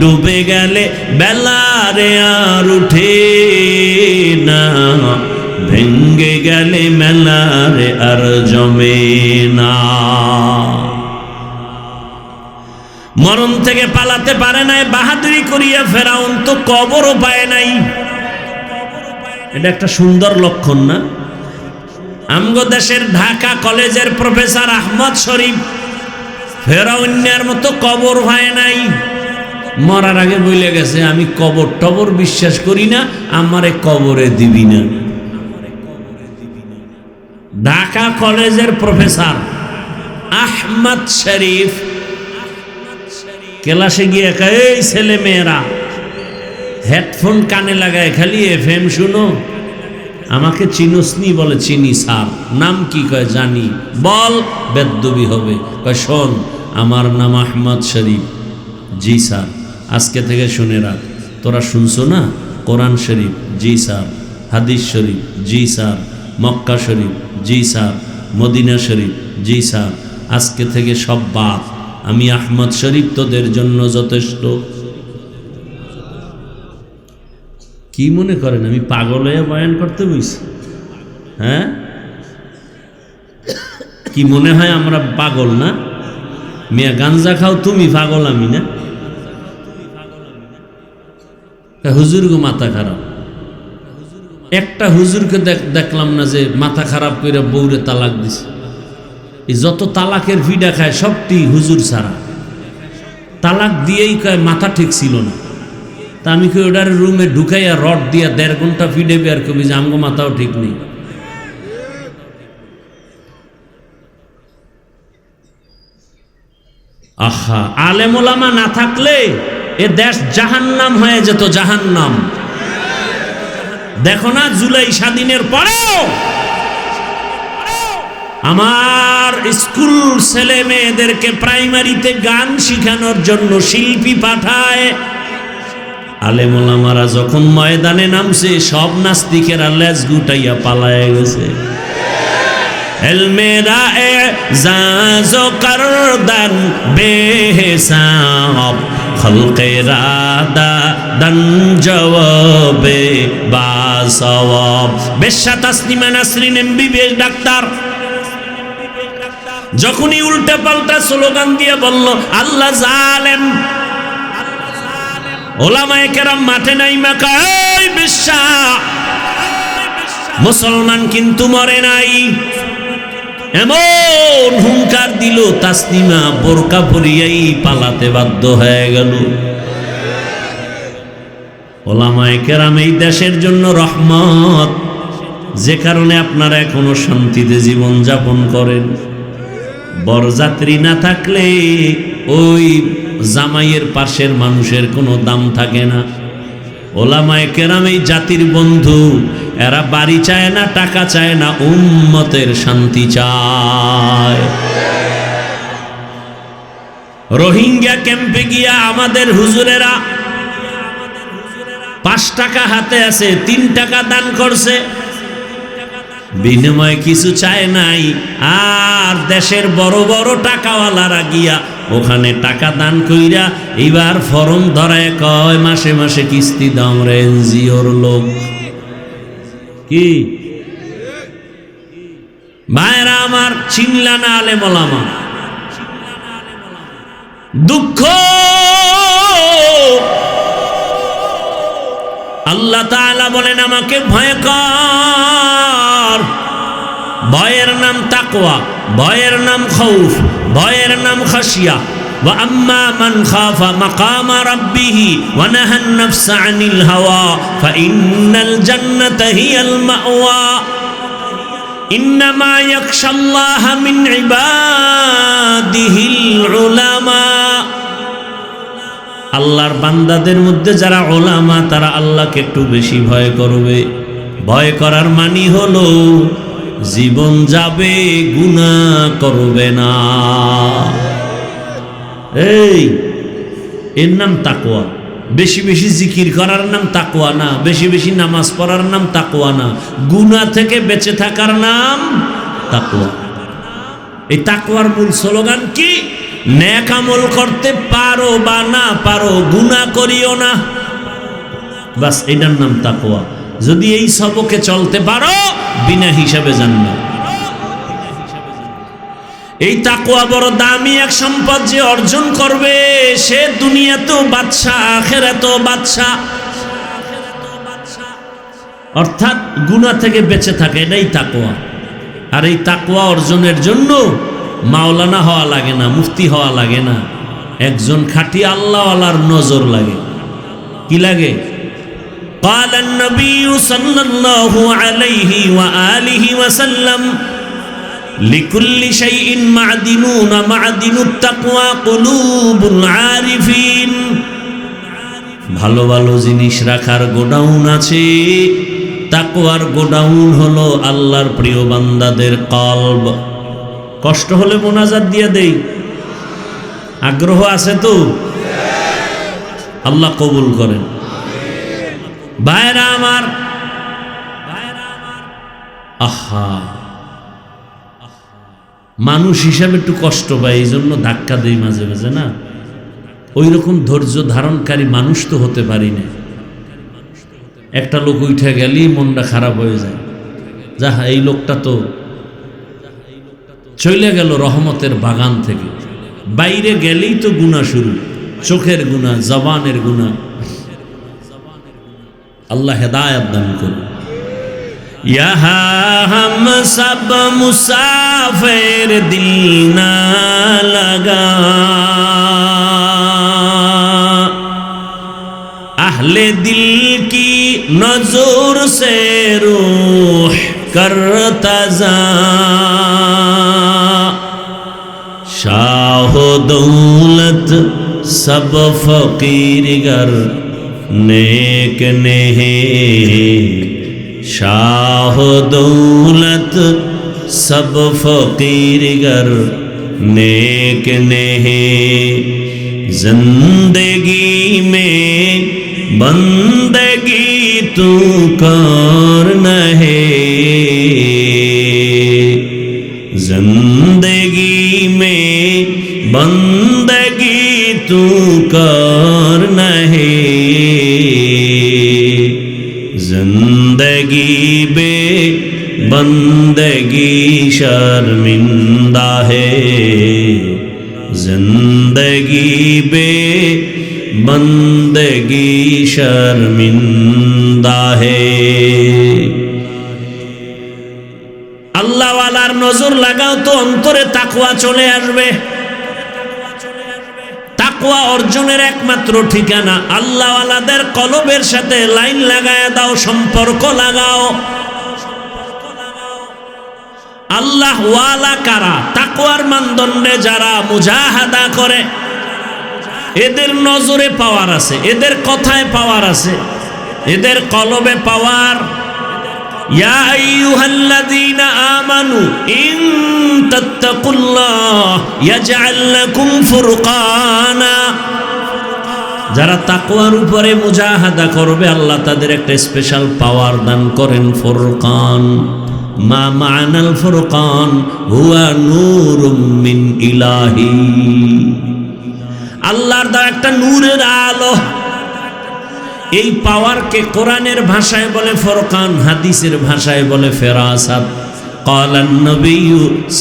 Speaker 1: ডুবে গেলে বেলারে আর উঠে না, ভেঙ্গে গেলে মেলারে আর জমে না। মরণ থেকে পালাতে পারে নাই, বাহাদুরি করিয়া ফেরাউন তো কবরও পায় নাই। এটা একটা সুন্দর লক্ষণ না? আমগো দেশের ঢাকা কলেজের প্রফেসর আহমদ শরীফ ফেরাউনের মতো কবর হয় নাই। মরার আগে বলে গেছে, আমি কবর টবর বিশ্বাস করি না, আমারে কবরে দিবি না। ঢাকা কলেজের প্রফেসর আহমদ শরীফ ক্লাসে গিয়ে এই ছেলে মেয়েরা হেডফোন কানে লাগায় খালি এফএম শুনো, আমাকে চিনোসনি? বলে চিনি স্যার। নাম কি? কয় জানি। বল, বেদ্যবি হবে। কয় শোন, আমার নাম আহমদ শরীফ। জি স্যার। আজকে থেকে শুনে রাখ, তোরা শুনছো না? কোরআন শরীফ? জি স্যার। হাদিস শরীফ? জি স্যার। মক্কা শরীফ? জি স্যার। মদিনা শরীফ? জি স্যার। আজকে থেকে সব বাদ, আমি আহমদ শরীফ তোদের জন্য যথেষ্ট। কি মনে করেন আমি পাগল হয়ে বয়ান করতে বইছি? হ্যাঁ, কি মনে হয় আমরা পাগল না? মিয়া গাঞ্জা খাও তুমি, পাগল আমি না? হুজুর গো মাথা খারাপ। একটা হুজুরকে দেখলাম না যে মাথা খারাপ করে বউরে তালাক দিছে। এই যত তালাকের ভিডা খায় সবটি হুজুর ছাড়া। তালাক দিয়েই কয় মাথা ঠিক ছিল না। তা আমি কই ওটার রুমে ঢুকাইয়া রড দিয়া 1.5 ঘন্টা ফিডেবি আর কবি যে আমগো মাথাও ঠিক নেই। আহা, আলেম ওলামা না থাকলে এ দেশ জাহান্নাম হয়ে যেত, জাহান্নাম। দেখো না, জুলাই স্বাধীনের পরেও আমার স্কুল ছেলে মেয়েদেরকে প্রাইমারিতে গান শিখানোর জন্য শিল্পী পাঠায়। আলেম ওলামারা যখন ময়দানে নামছে, সব নাস্তিকেরা লেজ গুটাইয়া পালায় গেছে। এলমেরা এজাজ করদান বেহিসাব, খলকেরা দান জবাবে বাসওয়াব। বেশ্যা তাসলিমা নাসরিন এমবিবিএস ডাক্তার যখনই উল্টা পাল্টা স্লোগান দিয়ে বলল আল্লাহ জালেম, ওলামায়ে কেরাম মাঠে নাই মাকা, এই বেশ্যা মুসলমান কিন্তু মরে নাই, এমন হুঙ্কার দিল তাসলিমা বোরকা পরিয়াই পালাতে বাধ্য হয়ে গেল। ওলামায়ে কেরাম এই দেশের জন্য রহমত, যে কারণে আপনারা এখনো শান্তিতে জীবন যাপন করেন। বরযাত্রী না থাকলে ওই জামাইয়ের পাশের মানুষের কোনো দাম থাকে না। ওলামায়ে কেরাম এই জাতির বন্ধু, এরা বাড়ি চায় না, টাকা চায় না, উম্মতের শান্তি চায়। রোহিঙ্গা ক্যাম্পে গিয়া আমাদের হুজুরেরা 5 টাকা হাতে আছে, 3 টাকা দান করছে, বিনিময়ে কিছু চায় নাই। আর দেশের বড় বড় টাকাওয়ালারা গিয়া ওখানে টাকা দান কইরা এবার ফরম ধরায় কয় মাসে মাসে কিস্তি দাম রে, এনজিওর লোক। কি ভাইরা আমার, চিনলা না আলেম ওলামা? দুঃখ আল্লাহ তাআলা বলেন আমাকে ভয় কর। ভয়ের নাম তাকওয়া, ভয়ের নাম খৌফ, ভয়ের নাম খাশিয়া। ওয়া আম্মা মান খাফা মাকামা রাব্বিহি ওয়া নাহান নাফসা আনিল হাওয়া ফাইন্নাল জান্নাতা হিয়াল মাওয়া। ইন্নামা ইয়াখশাল্লাহা মিন ইবাদিহিল উলামা। আল্লাহর বান্দাদের মধ্যে যারা ওলামা, তারা আল্লাহকে একটু বেশি ভয় করবে। ভয় করার মানে হলো জীবন যাবে, গুনাহ করবে না। এর নাম তাকওয়া। বেশি বেশি জিকির করার নাম তাকওয়া না, বেশি বেশি নামাজ পড়ার নাম তাকওয়া না, গুনাহ থেকে বেঁচে থাকার নাম তাকওয়া। এই তাকওয়ার মূল স্লোগান কি? নেক আমল করতে পারো বা না পারো, গুনাহ করিও না, বাস এটার নাম তাকওয়া। যদি এই সবকে চলতে পারো, বিনা হিসাবে জান্নাত। এই তাকওয়া বড় দামি এক সম্পদ, যে অর্জন করবে সে দুনিয়াতেও বাদশা, আখিরাতেও বাদশা। অর্থাৎ গুনাহ থেকে বেঁচে থাকে, এটাই তাকওয়া। আর এই তাকওয়া অর্জনের জন্য মাওলানা হওয়া লাগে না, মুফতি হওয়া লাগে না, একজন খাঁটি আল্লাহওয়ালার নজর লাগে। কি লাগে? قال النبي صلى الله عليه وآله وسلم لكل شيء معدنون معدن التقوى قلوب العارفين। ভালো ভালো জিনিস রাখার গোডাউন আছে, তাকওয়ার গোডাউন হলো আল্লাহর প্রিয় বান্দাদের কলব। কষ্ট হলে মোনাজাত দিয়ে দেই, আগ্রহ আছে তো? আল্লাহ কবুল করেন। ভাইরা আমার, আহা, মানুষ হিসাবে একটু কষ্ট পায়, এই জন্য ধাক্কা দেই মাঝে মাঝে না। ওই রকম ধৈর্য ধারণকারী মানুষ তো হতে পারি না। একটা লোক উঠে গেলেই মনটা খারাপ হয়ে যায়, যা এই লোকটা তো চলে গেল রহমতের বাগান থেকে। বাইরে গেলেই তো গুনাহ শুরু, চোখের গুনাহ, জবানের গুনাহ। আল্লাহ হেদায়েত দান করুন। यहाँ हम सब मुसाफिर दिल ना लगा, अहले दिल की नजर से रूह करता जा, शाह दौलत सब फकीर गर नेक नहीं, शाह दौलत सब फकीर गर नेक नहीं, जिंदगी में बंदगी तू कर नहीं, जिंदगी में बंदगी तू कर नहीं, जिंदगी बे बंदगी शर्मिंदा है, जिंदगी बे बंदगी शर्मिंदा है। আল্লাহ ওয়ালার নজর লাগাও তো অন্তরে তাকওয়া চলে আসবে। তাকওয়া অর্জনের একমাত্র ঠিকানা, আল্লাহ ওয়ালাদের কলবের সাথে লাইন লাগায় দাও, সম্পর্ক লাগাও। আল্লাহ ওয়ালা কারা? তাকওয়ার মানদণ্ডে যারা মুজাহাদা করে, এদের নজরে পাওয়ার আছে, এদের কথায় পাওয়ার আছে, এদের কলবে পাওয়ার। ইয়া আইয়ুহাল্লাযীনা আমানু ইন তাত্তাকুল্লাহ ইয়াজআল লাকুম ফুরকানা। যারা তাকওয়ার উপরে মুজাহাদা করবে, আল্লাহ তাদের একটা স্পেশাল পাওয়ার দান করেন, ফুরকান। মা মা'নাল ফুরকান হুয়া নূরুম মিন ইলাহি, আল্লাহর দেওয়া একটা নূরের আলো। এই পাওয়ারকে কোরআনের ভাষায় বলে ফুরকান, হাদিসের ভাষায় বলে ফেরাসাত। قال النبي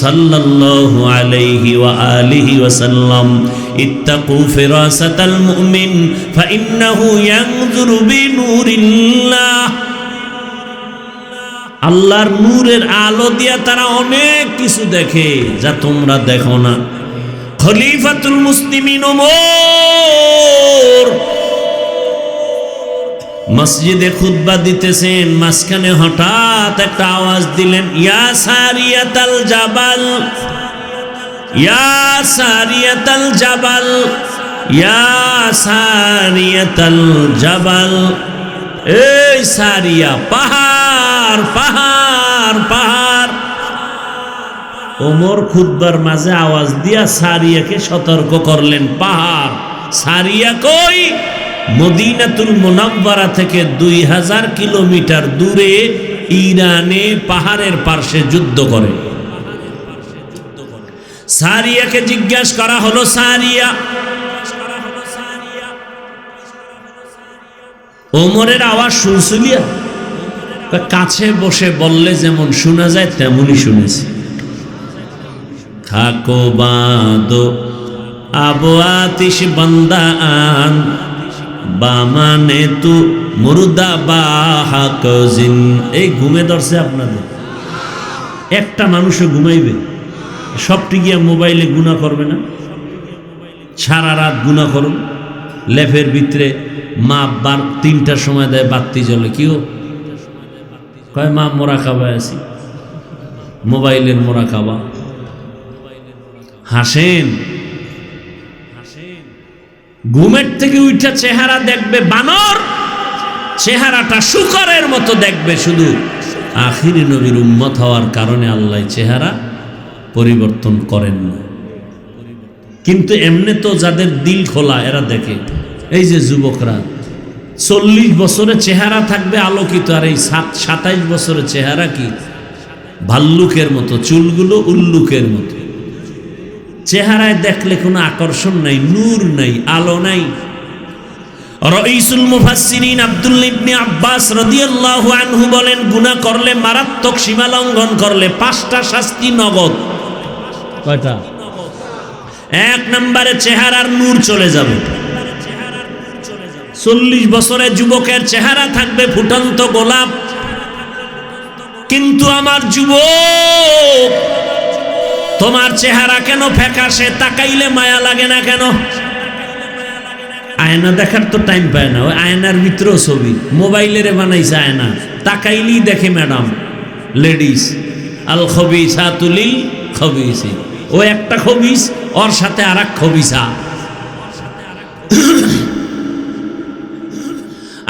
Speaker 1: صلى الله عليه وآله وسلم اتقوا فراسة المؤمن فإنه ينظر بنور الله। আল্লাহর নূরের আলো দিয়া তারা অনেক কিছু দেখে যা তোমরা দেখো না। খলিফাতুল মুসলিমিন ওমর মসজিদে খুতবা দিতেছেন, মাঝখানে হঠাৎ একটা আওয়াজ দিলেন, ইয়া সারিয়াতাল জাবাল, ইয়া সারিয়াতাল জাবাল, ইয়া সারিয়াতাল জাবাল। এই সারিয়া, পাহাড় পাহাড় পাহাড়। ওমর খুতবার মাঝে আওয়াজ দিয়া সারিয়াকে সতর্ক করলেন, পাহাড়। সারিয়া কই? মদিনাতুল মুনাওয়ারা থেকে 2000 কিলোমিটার দূরে ইরানে পাহাড়ের পার্শ্বে যুদ্ধ করে। সারিয়াকে জিজ্ঞাসা করা হলো, সারিয়া, ওমরের আওয়াজ শুনছিলিয়া? কাছে বসে বললে যেমন শোনা যায় তেমনই শুনেছি। খাকো বাদো আবো আতিশ বান্দা আন বামানে তু মুর্দা বাহাক জিন। এই ঘুমে ধরছে আপনাদের? একটা মানুষও ঘুমাইবে? সবটি গিয়া মোবাইলে গুনাহ করবে না? সারা রাত গুনাহ করুন, লেফের ভিতরে মা 3টার সময় দেয় বাতি জ্বলে, কিও কয় মা মোরাকাবায় আছি, মোবাইলের মোরাকাবা। হাসেন, ঘুমের থেকে উঠা চেহারা দেখবে বানর, চেহারাটা শুকরের মতো দেখবে। শুধু আখিরি নবীর উম্মত হওয়ার কারণে আল্লাহ চেহারা পরিবর্তন করেন না। কিন্তু এমনি তো যাদের দিল খোলা এরা দেখে। এই যে যুবকরা 40 বছরের চেহারা থাকবে আলোকিত, আর এই 27 বছরের চেহারা কি ভাল্লুকের মতো, চুলগুলো উল্লুকের মতো। চেহারায় দেখলে কোনো আকর্ষণ নাই, নূর নাই, আলো নাই। রাইসুল মুফাসসিরিন আব্দুল্লাহ ইবনে আব্বাস রাদিয়াল্লাহু আনহু বলেন, গুনাহ করলে, মারাত্মক সীমা লঙ্ঘন করলে 5টা শাস্তি নগদ। কয়টা? 1 নম্বরে চেহারার নূর চলে যাবে। 40 বছরের যুবকের চেহারা থাকবে ফুটন্ত গোলাপ, কিন্তু আমার যুবক তোমার চেহারা কেন ফ্যাকাশে? তাকাইলে মায়া লাগে না কেন? আয়না দেখার তো টাইম পায় না, ওই আয়নার ভিতরেও ছবি মোবাইলের বানাইছে আয়না, তাকাইলেই দেখে ম্যাডাম লেডিস আল খবিসাতু লিল খবিসিন। ও একটা খবিস, ওর সাথে আর এক খবিসা।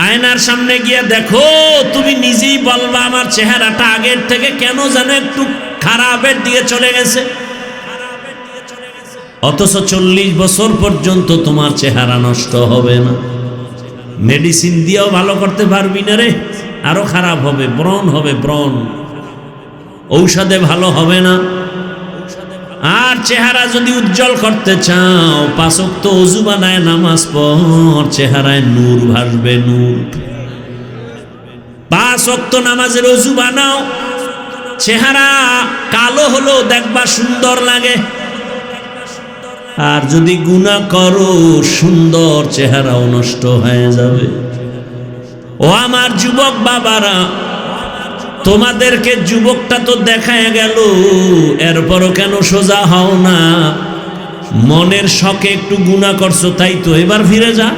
Speaker 1: আয়নার সামনে গিয়ে দেখো, তুমি নিজেই বলবা আমার চেহারাটা আগের থেকে কেন যেন একটু খারাপের দিকে চলে গেছে। অথচ 40 বছর পর্যন্ত তোমার চেহারা নষ্ট হবে না। মেডিসিন দিয়েও ভালো করতে পারবি না রে, আরো খারাপ হবে, ব্রণ হবে, ব্রণ। ঔষধে ভালো হবে না। আর চেহারা যদি উজ্জ্বল করতে চাও, 5 ওয়াক্ত ওযু বানায় নামাজ পড়, চেহারায় নূর ভাসবে, নূর। 5 ওয়াক্ত নামাজের ওযু বানাও, চেহারা কালো হলো দেখবা সুন্দর লাগে। আর যদি গুনাহ করো, সুন্দর চেহারাও নষ্ট হয়ে যাবে। ও আমার যুবক বাবারা, তোমাদেরকে যুবকটা তো দেখায় গেল, এরপরও কেন সোজা হও না? মনের শখে একটু গুনাহ করছো, তাই তো এবার ফিরে যা।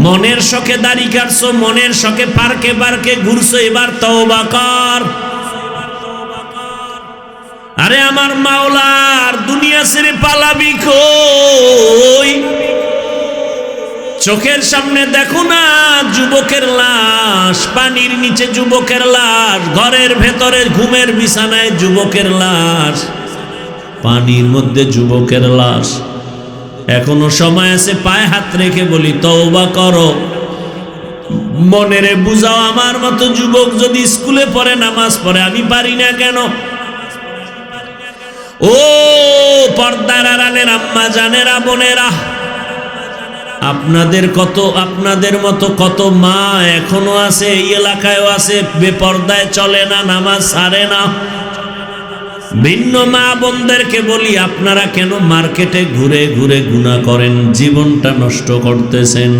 Speaker 1: মনের শখে দাড়ি কাটছো, মনের শখে পার্কে পার্কে ঘুরছো, এবার তওবা কর। আরে আমার মাওলার দুনিয়া ছেড়ে পালাবি কই? চোখের সামনে দেখো না যুবকের লাশ, পানির নিচে যুবকের লাশ, ঘরের ভেতরে ঘুমের বিছানায় যুবকের লাশ, পানির মধ্যে যুবকের লাশ। এখনো সময় আছে, পায়ে হাত রেখে বলি তওবা করো। মনেরে বুঝাও, আমার মতো যুবক যদি স্কুলে পড়ে, নামাজ পড়ে, আমি পারি না কেন? ও পর্দার আড়ালের আম্মা জানেরা, বোনেরা, আপনাদের মতো কত মা এখনো আছে, এই এলাকায়ও আছে, বেপর্দায় চলে না, নামাজ ছাড়ে না। ভিন্ন মা বোনদেরকে বলি, আপনারা কেন মার্কেটে ঘুরে ঘুরে গুনাহ করেন, জীবনটা নষ্ট করতেছেন?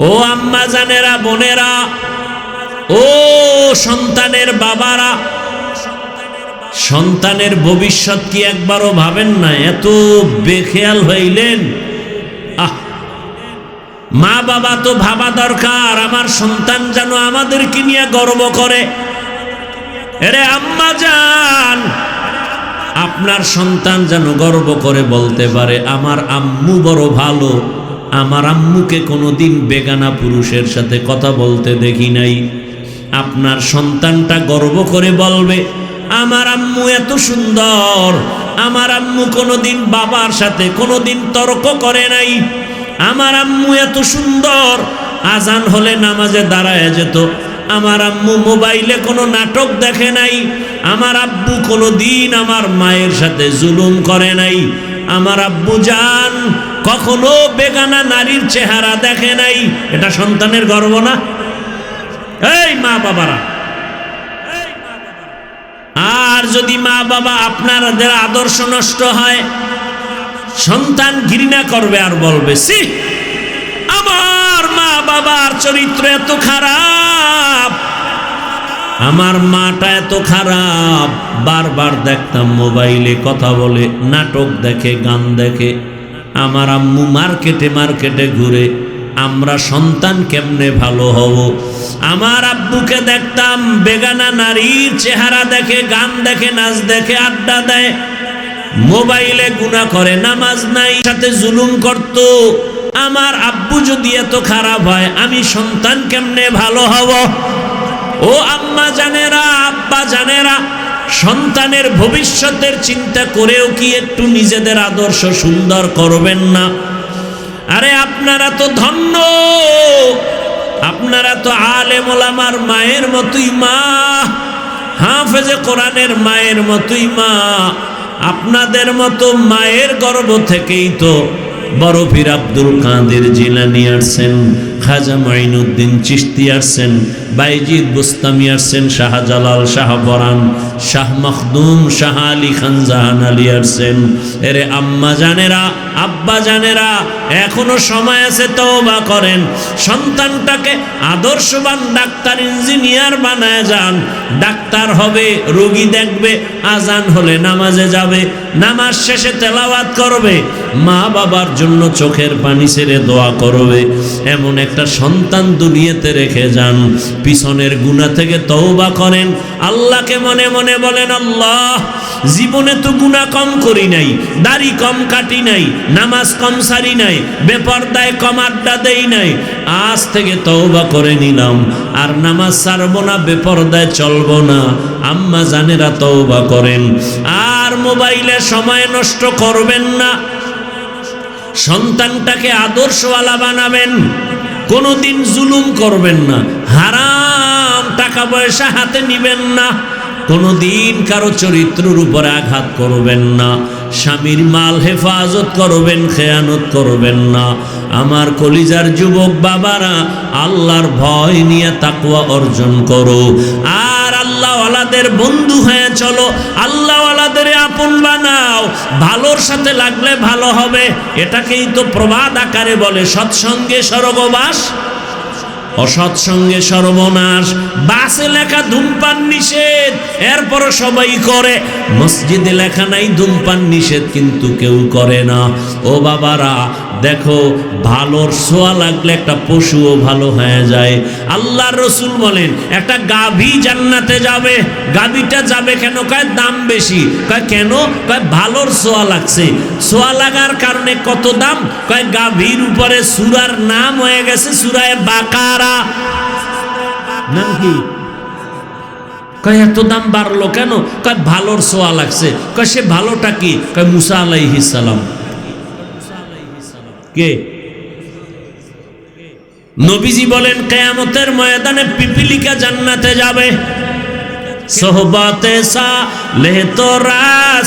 Speaker 1: ও আম্মা জানেরা, বোনেরা, ও সন্তানের বাবারা, সন্তানের ভবিষ্যৎ কি একবারও ভাবেন না? এত বেখেয়াল হইলেন। মা বাবা তো ভাবা দরকার, আমার সন্তান যেন আমাদেরকে নিয়ে গর্ব করে। এরে আম্মা জান, আপনার সন্তান যেন গর্ব করে বলতে পারে, আমার আম্মু বড় ভালো, আমার আম্মুকে কোনোদিন বেগানা পুরুষের সাথে কথা বলতে দেখি নাই। আপনার সন্তানটা গর্ব করে বলবে, আমার আম্মু এত সুন্দর, আমার আম্মু কোনোদিন বাবার সাথে কোনোদিন তর্ক করে নাই, আমার আম্মু এত সুন্দর, আজান হলে নামাজে দাঁড়ায় যেত, আমার আম্মু মোবাইলে কোনো নাটক দেখে নাই, আমার আব্বু কোনোদিন আমার মায়ের সাথে জুলুম করে নাই। আমার আব্বু জান কখনো বেগানা নারীর চেহারা দেখে নাই। এটা সন্তানের গর্ব না? এই মা বাবারা, আর যদি মা বাবা আপনাদের আদর্শ নষ্ট হয়, সন্তান ঘৃণা করবে আর বলবে, সি আমার মা বাবার চরিত্র এত খারাপ, আমার মাটা এত খারাপ। বারবার দেখতাম মোবাইলে কথা বলে, নাটক দেখে, গান দেখে। আমার আম্মু মার্কেটে মার্কেটে ঘুরে। আমরা সন্তান কেমনে ভালো হব? আমার আব্বুকে দেখতাম বেগানা নারীর চেহারা দেখে, গান দেখে, নাচ দেখে, আড্ডা দেয়, মোবাইলে গুনাহ করে, নামাজ নাই, সাথে জুলুম করত। আমার আব্বু যদি এত খারাপ হয়, আমি সন্তান কেমনে ভালো হব? ও আম্মা জানেরা, আব্বা জানেরা, সন্তানের ভবিষ্যতের চিন্তা করেও কি একটু নিজেদের আদর্শ সুন্দর করবেন না? আরে আপনারা তো ধন্য, আপনারা তো আলেম ওলামার মায়ের মতোই মা, হাফেজে কোরআনের মায়ের মতোই মা। আপনাদের মতো মায়ের গর্ভ থেকেই তো বড় পীর আব্দুল কাদের জিলানী আসছেন, খাজা মাইনুদ্দিন চিশতি আসছেন, বাইজিদ বুস্তামি আসছেন, শাহজালাল, শাহ বরান, শাহ মখদুম, শাহ আলী খান জাহান আলী আসছেন। এরে আম্মা জানেরা, আব্বা জানেরা, এখনো সময় আছে, তওবা করেন। সন্তানটাকে আদর্শবান ডাক্তার, ইঞ্জিনিয়ার বানায় যান। ডাক্তার হবে, রোগী দেখবে, আজান হলে নামাজে যাবে, নামাজ শেষে তেলাওয়াত করবে, মা বাবার জন্য চোখের পানি ছেড়ে দোয়া করবে। এমন একটা সন্তান দুনিয়াতে রেখে যান। পিছনের গুনাহ থেকে তওবা করেন, আল্লাহকে মনে মনে বলেন, আল্লাহ জীবনে তো গুনাহ কম করি নাই, দাড়ি কম কাটি নাই, নামাজ কম সারি নাই, বেপরদায় কম আড্ডা দেই নাই। আজ থেকে তওবা করে নিলাম, আর নামাজ ছাড়বো না, বেপরদায় চলবো না। আম্মা জানেরা তওবা করেন। আর মোবাইলে সময় নষ্ট করবেন না, সন্তানটাকে আদর্শওয়ালা বানাবেন। কোনোদিন জুলুম করবেন না, হারাম টাকা পয়সা হাতে নিবেন না, কোনোদিন কারো চরিত্রের উপরে আঘাত করবেন না, স্বামীর মাল হেফাজত করবেন, খেয়ানত করবেন না। আমার কলিজার যুবক বাবারা, আল্লাহর ভয় নিয়ে তাকওয়া অর্জন করো, আর আল্লাহওয়ালাদের বন্ধু হয়ে চলো, আল্লাহওয়ালাদের আপন বানাও। ভালোর সাথে লাগলে ভালো হবে, এটাকেই তো প্রবাদ আকারে বলে, সৎসঙ্গে স্বর্গবাস, অসৎসঙ্গে সর্বনাশ। বাসে লেখা ধূমপান নিষেধ, এরপরও সবাই করে। মসজিদে লেখা নাই ধূমপান নিষেধ, কিন্তু কেউ করে না। ও বাবারা দেখো, ভালোর ছোঁয়া লাগলে একটা পশুও ভালো হয়ে যায়। আল্লাহর রাসূল বলেন, একটা গাভী জান্নাতে যাবে। গাভীটা যাবে কেন? কয় দাম বেশি। কয় কেন? কয় ভালোর ছোঁয়া লাগছে। ছোঁয়া লাগার কারণে কত দাম? কয় গাভীর উপরে সূরার নাম হয়ে গেছে সূরায়ে বাকারা। নাম কি? কয় এত দাম বাড়লো কেন? কয় ভালোর ছোঁয়া লাগছে। কয় সে ভালোটা কি? কয় মুসা আলাইহিস সালাম। কে? নবীজি বলেন, কিয়ামতের ময়দানে পিপিলিকা জান্নাতে যাবে। সোহবতে সালেহ তোরা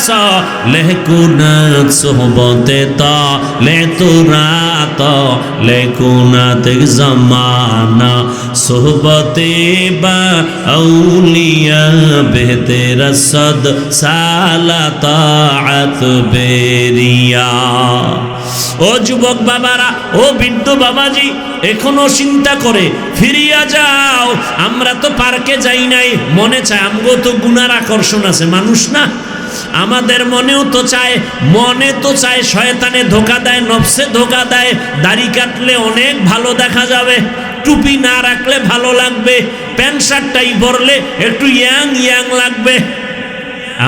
Speaker 1: সালেহ কুনাত, সোহবতে তালেহ তোরা তালেহ কুনাত জামানা, সোহবতে বা আউলিয়া বেহতের সদ সালাতাত বেরিয়া। ও যুবক বাবারা, ও বৃদ্ধ বাবাজি, এখনো চিন্তা করে ফিরিয়া যাও। আমরা তো পার্কে যাই নাই, মনে চায়, আমগো তো গুনার আকর্ষণ আছে, মানুষ না, আমাদের মনেও তো চায়, মনে তো চায়, শয়তানে ধোকা দেয়, নফসে ধোকা দেয়। দাড়ি কাটলে অনেক ভালো দেখা যাবে, টুপি না রাখলে ভালো লাগবে, প্যান্ট শার্টটাই পরলে একটু ইয়াং ইয়াং লাগবে।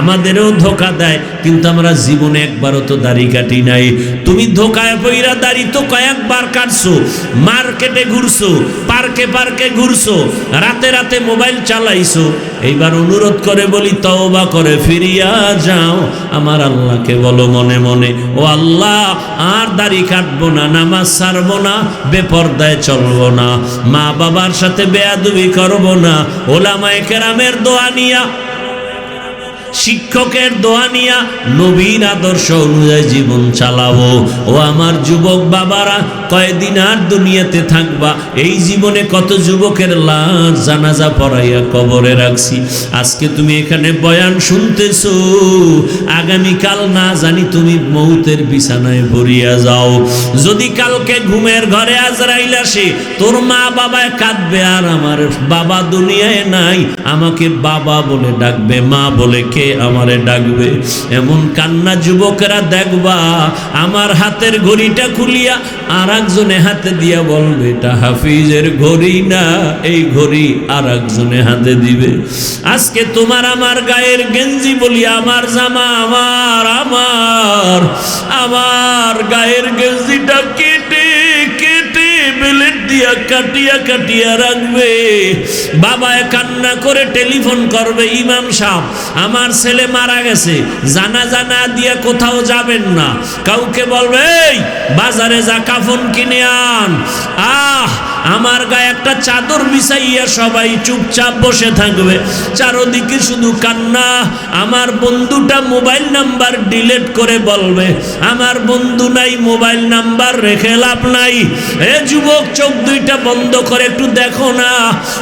Speaker 1: আমাদেরও ধোকা দেয়, কিন্তু আমরা জীবনে একবারও তো দাড়ি কাটি নাই। তুমি ধোকায় পইরা দাড়ি তো কয়েকবার কাটছো, মার্কেটে ঘুরছো, পার্কে পার্কে ঘুরছো, রাতে রাতে মোবাইল চালাইছো। এইবার অনুরোধ করে বলি, তওবা করে ফিরিয়া যাও। আমার আল্লাহকে বলো মনে মনে, ও আল্লাহ, আর দাড়ি কাটবো না, নামাজ ছাড়বো না, বেপরদায় চলবো না, মা বাবার সাথে বেয়াদবি করবো না। ওলামায়ে কেরামের দোয়া নিয়া শিক্ষকের দোয়া নিয়া নবীর আদর্শ অনুযায়ী জীবন চালাবো। ও আমার যুবক বাবারা, কয়দিন আর দুনিয়াতে থাকবা? এই জীবনে কত যুবকের লাশ জানাজা পড়াইয়া কবরে রাখছি। আজকে তুমি এখানে বয়ান শুনতেছো, আগামীকাল না জানি তুমি মৌতের বিছানায় ভরিয়া যাও। যদি কালকে ঘুমের ঘরে আজরাইল আসে, তোর মা বাবায় কাঁদবে, আর আমার বাবা দুনিয়ায় নাই, আমাকে বাবা বলে ডাকবে, মা বলে কে আমারে ডাকবে? এমন কান্না যুবকেরা দেখবা। আমার হাতের ঘড়িটা খুলিয়া আর একজনে হাতে দিয়া বলবে, এটা হাফিজের ঘড়ি না, এই ঘড়ি আর একজনে হাতে দিবে। আজকে তোমার আমার গায়ের গেঞ্জি বলি আমার জামা, আমার আমার আমার গায়ের গেঞ্জিটা কেটে কেটে বেলেট দিয়া কাটিয়া কাটিয়া রাখবে। বাবায় কান্না করে টেলিফোন করবে, ইমাম সাহেব আমার ছেলে মারা গেছে, জানাজা না দিয়া কোথাও যাবেন না। কাউকে বলবে, এই বাজারে যা কাফন কিনে আন। আমার গায়ে একটা চাদর বিছাইয়া সবাই চুপচাপ বসে থাকবে, চারদিকে শুধু কান্না। আমার বন্ধুটা মোবাইল নাম্বার ডিলিট করে বলবে, আমার বন্ধু নাই, মোবাইল নাম্বার রেখে লাভ নাই। এ যুবক, চোখ দুইটা বন্ধ করে একটু দেখো না,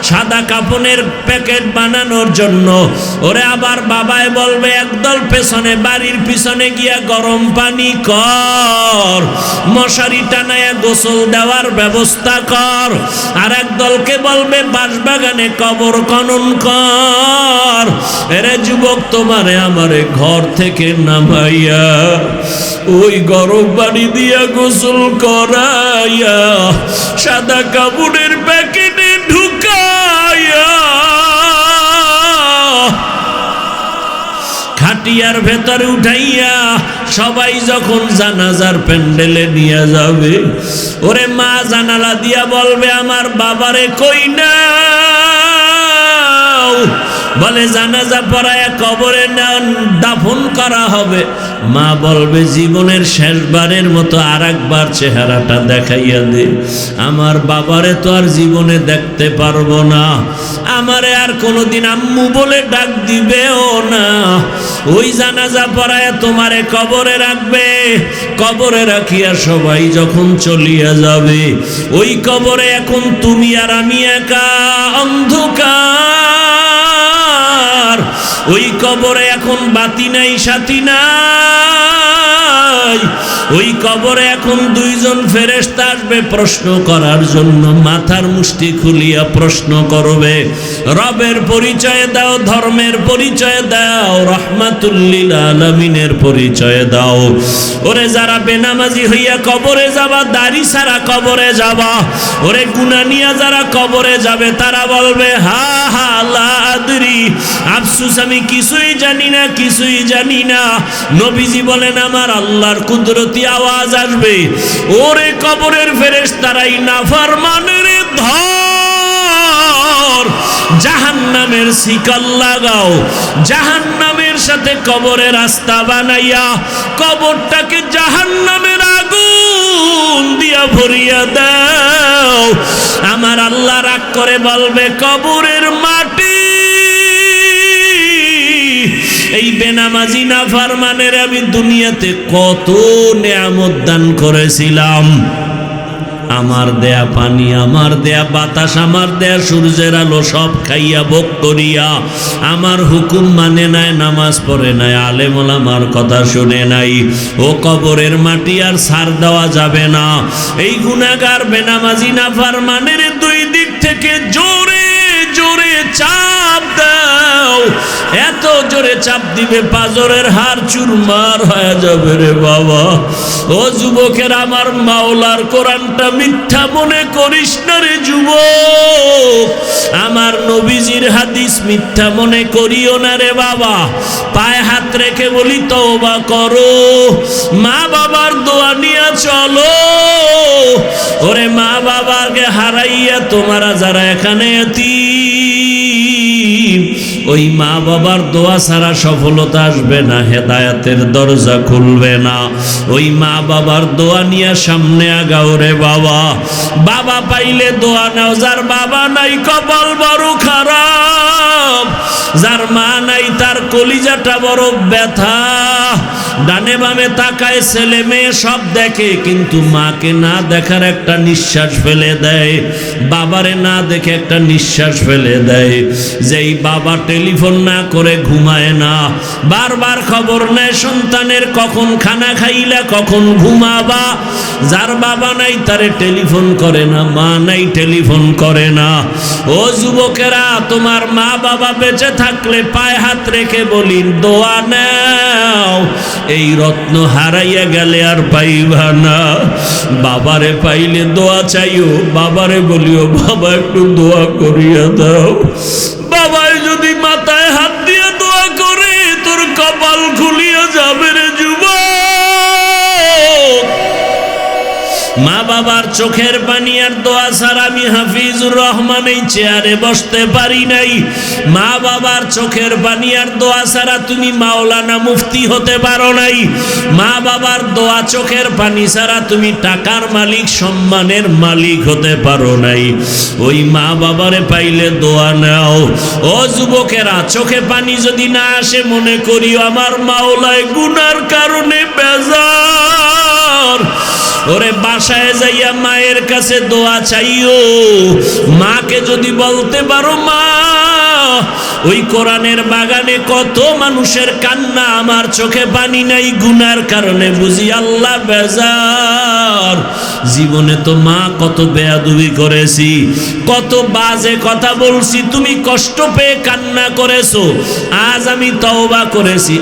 Speaker 1: সাদা কাপনের প্যাকেট বানানোর জন্য। ওরে আবার বাবায় বলবে, একদল পেছনে বাড়ির পিছনে গিয়া গরম পানি কর, মশারি টানায়া গোসল দেওয়ার ব্যবস্থা কর। আর এক দলকে বলবে বাঁশবাগানে কবর খনন কর। এরে যুবক, তোমারে আমারে ঘর থেকে নামাইয়া ওই গরম পানি দিয়া গোসল করাইয়া সাদা কাপড়ের প্যাকেটে ঢুকাইয়া খাটিয়ার ভেতরে উঠাইয়া সবাই যখন জানাজার প্যান্ডেলে নিয়ে যাবে, ওরে মা জানালা দিয়া বলবে, আমার বাবারে কই নাও? বলে জানাজা পড়ায়া কবরে দাফন করা হবে। মা বলবে, জীবনের শেষবারের মতো আর একবার চেহারাটা দেখাইয়া দে, আমার বাবারে তো আর জীবনে দেখতে পারবো না, আমারে আর কোনোদিন আম্মু বলে ডাক দিবেও না। ওই জানাজা পড়ায়া তোমারে কবরে রাখবে। কবরে রাখিয়া সবাই যখন চলিয়া যাবে, ওই কবরে এখন তুমি আর আমি একা, অন্ধকার। ওই কবরে এখন বাতি নাই, সাথী নাই। ওই কবরে এখন দুইজন ফেরেশতা আসবে প্রশ্ন করার জন্য, মাথার মুষ্টি খুলিয়া প্রশ্ন করবে, রবের পরিচয় দাও, ধর্মের পরিচয় দাও, রহমাতুল লিল আলামিনের পরিচয় দাও। ওরে যারা বেনামাজি হইয়া কবরে যাবা, দাড়ি ছাড়া কবরে যাবা, ওরে গুনাহ নিয়া যারা কবরে যাবে, তারা বলবে, হা হা লা আদরি, আফসোস আমি কিছুই জানি না, কিছুই জানি না। নবীজি বলেন, আমার আল্লাহর কুদরতি আওয়াজ আসবে, ওরে কবরের ফেরেশতারাই নাফরমানের ধর, জাহান্নামের শিকল লাগাও, জাহান্নামের সাথে কবরের রাস্তা বানাইয়া কবরটাকে জাহান্নামের আগুন দিয়া ভরিয়া দাও। আমার আল্লাহ রাগ করে বলবে, কবরের মাটি এই বেনামাজি নাফরমানের আমি দুনিয়াতে কত নেয়ামত দান করেছিলাম, আমার দেয়া পানি, আমার দেয়া বাতাস, আমার দেয়া সূর্যের আলো সব খাইয়া ভোগ করিয়া আমার হুকুম মানে নাই, নামাজ পড়ে নাই, আলেম ওলামার কথা শুনে নাই। ও কবরের মাটি আর ছাড় দেওয়া যাবে না। এই গুনাহগার বেনামাজি নাফরমানের দুই দিক থেকে জোরে জোরে চাপ দাও, এত জোরে চাপ দিবে পাজরের হাড় চুরমার হয়ে যাবে রে বাবা। ও যুবকের, আমার মাওলার কোরআনটা মিথ্যা মনে করিস না রে যুবক, আমার নবীজির হাদিস মিথ্যা মনে করিও না রে বাবা। পায়ে হাত রেখে বলি, তওবা করো, মা বাবার দোয়া নিয়ে চলো। ওরে মা বাবাকে হারাইয়া তোমরা যারা এখানে এতিম, ওই মা বাবার দোয়া ছাড়া সফলতা আসবে না, হেদায়েতের দরজা খুলবে না। ওই মা বাবার দোয়া নিয়ে সামনে আগাও রে বাবা। বাবা পাইলে দোয়া নাও, যার বাবা নাই কপাল বড় খারাপ, যার মা নাই তার কলিজাটা বড় ব্যথা। ডানে বামে তাকায়, ছেলে মেয়ে সব দেখে, কিন্তু মাকে না দেখার একটা নিঃশ্বাস ফেলে দেয়, বাবারে না দেখে একটা নিঃশ্বাস ফেলে দেয়। যেই বাবা টেলিফোন না করে ঘুমায় না, বারবার খবর নেয় সন্তানের কখন খানা খাইলা, কখন ঘুমাবা, যার বাবা নাই তারে টেলিফোন করে না, মা নাই টেলিফোন করে না। ও যুবকেরা, তোমার মা বাবা বেঁচে থাকলে পায়ে হাত রেখে বলি দোয়া নাও, এই রত্ন হারাইয়া গেলে আর পাইবা না। বাবারে পাইলে দোয়া চাইও, বাবারে বলিও বাবা একটু দোয়া করিয়া দাও। বাবাই যদি মাথায় হাত দিয়ে দোয়া করে, তোর কপাল খুলিয়া যাবে রে যুবক। মা বাবার চোখের পানি আর দোয়া ছাড়া আমি হাফিজুর রহমান এই চেয়ারে বসতে পারি নাই। মা বাবার চোখের পানি আর দোয়া ছাড়া তুমি মাওলানা মুফতি হতে পারো নাই। মা বাবার দোয়া চোখের পানি ছাড়া তুমি টাকার মালিক, সম্মানের মালিক হতে পারো নাই। ওই মা বাবারে পাইলে দোয়া নাও। ও যুবকেরা, চোখে পানি যদি না আসে, মনে করিও আমার মাওলায় গুনার কারণে বেজার। ওরে বাসায় যাইয়া মায়ের কাছে দোয়া চাইও। মাকে যদি বলতে পারো মা, ওই কোরআনের বাগানে কত মানুষের কান্না, আমার চোখে পানি নাই গুনার কারণে, বুঝি আল্লাহ বেজার। জীবনে তো মা কত বেয়াদবি করেছি, কত বাজে কথা বলছি, তুমি কষ্ট পেয়ে কান্না করেছো। আজ আমি তওবা করেছি,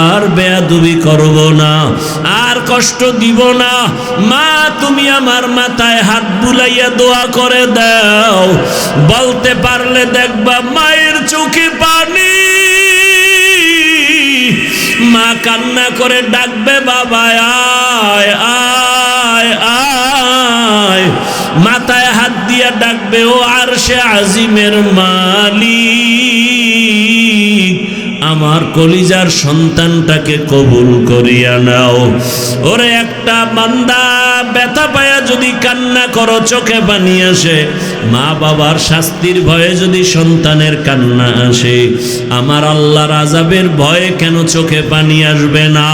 Speaker 1: আর বেয়াদবি করব না, আর কষ্ট দিব না। মা, তুমি আমার মাথায় হাত বুলাইয়া দোয়া করে দাও। বলতে পারলে দেখবা মায়ের চোখে পানি। মা কান্না করে ডাকবে, বাবা আয় আয় আয়। মাথায় হাত দিয়া ডাকবে, ও আরশে আজিমের মালিক, আমার কলিজার সন্তানটাকে কবুল করিয়া নাও। ওরে একটা বান্দা ব্যথা পায়া যদি কান্না করো, চোখে পানি আসে, মা বাবার শাস্তির ভয়ে যদি সন্তানের কান্না আসে, আমার আল্লাহর আযাবের ভয়ে কেন চোখে পানি আসবে না?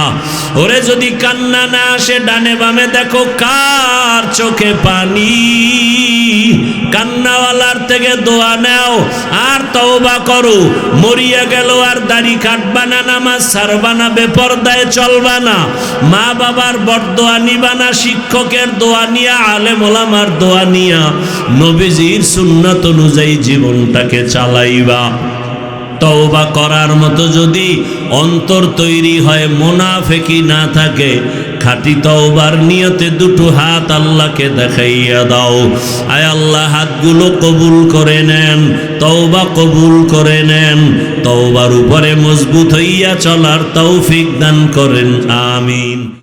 Speaker 1: ওরে যদি কান্না না আসে, ডানে বামে দেখো কার চোখে পানি। কান্নাওয়ালার থেকে দোয়া নাও আর তওবা করো। মরিয়া গেল আর দাড়ি কাটবা না, নামাজ ছাড়বা না, বেপরদায় চলবা না, মা বাবার বরদোয়া নিবা না, শিক্ষকের দোয়া নিয়া, আলেম ওলামার দোয়া নিয়া, নবীজির সুন্নাত অনুযায়ী জীবনটাকে চালাইবা। তওবা করার মতো যদি অন্তর তৈরি হয়, মুনাফিকি না থাকে, খাঁটি তওবার নিয়তে দুটো হাত আল্লাহকে দেখাইয়া দাও। আয় আল্লাহ, হাতগুলো কবুল করে নেন, তওবা কবুল করে নেন, তওবার উপরে মজবুত হইয়া চলার তৌফিক দান করেন, আমিন।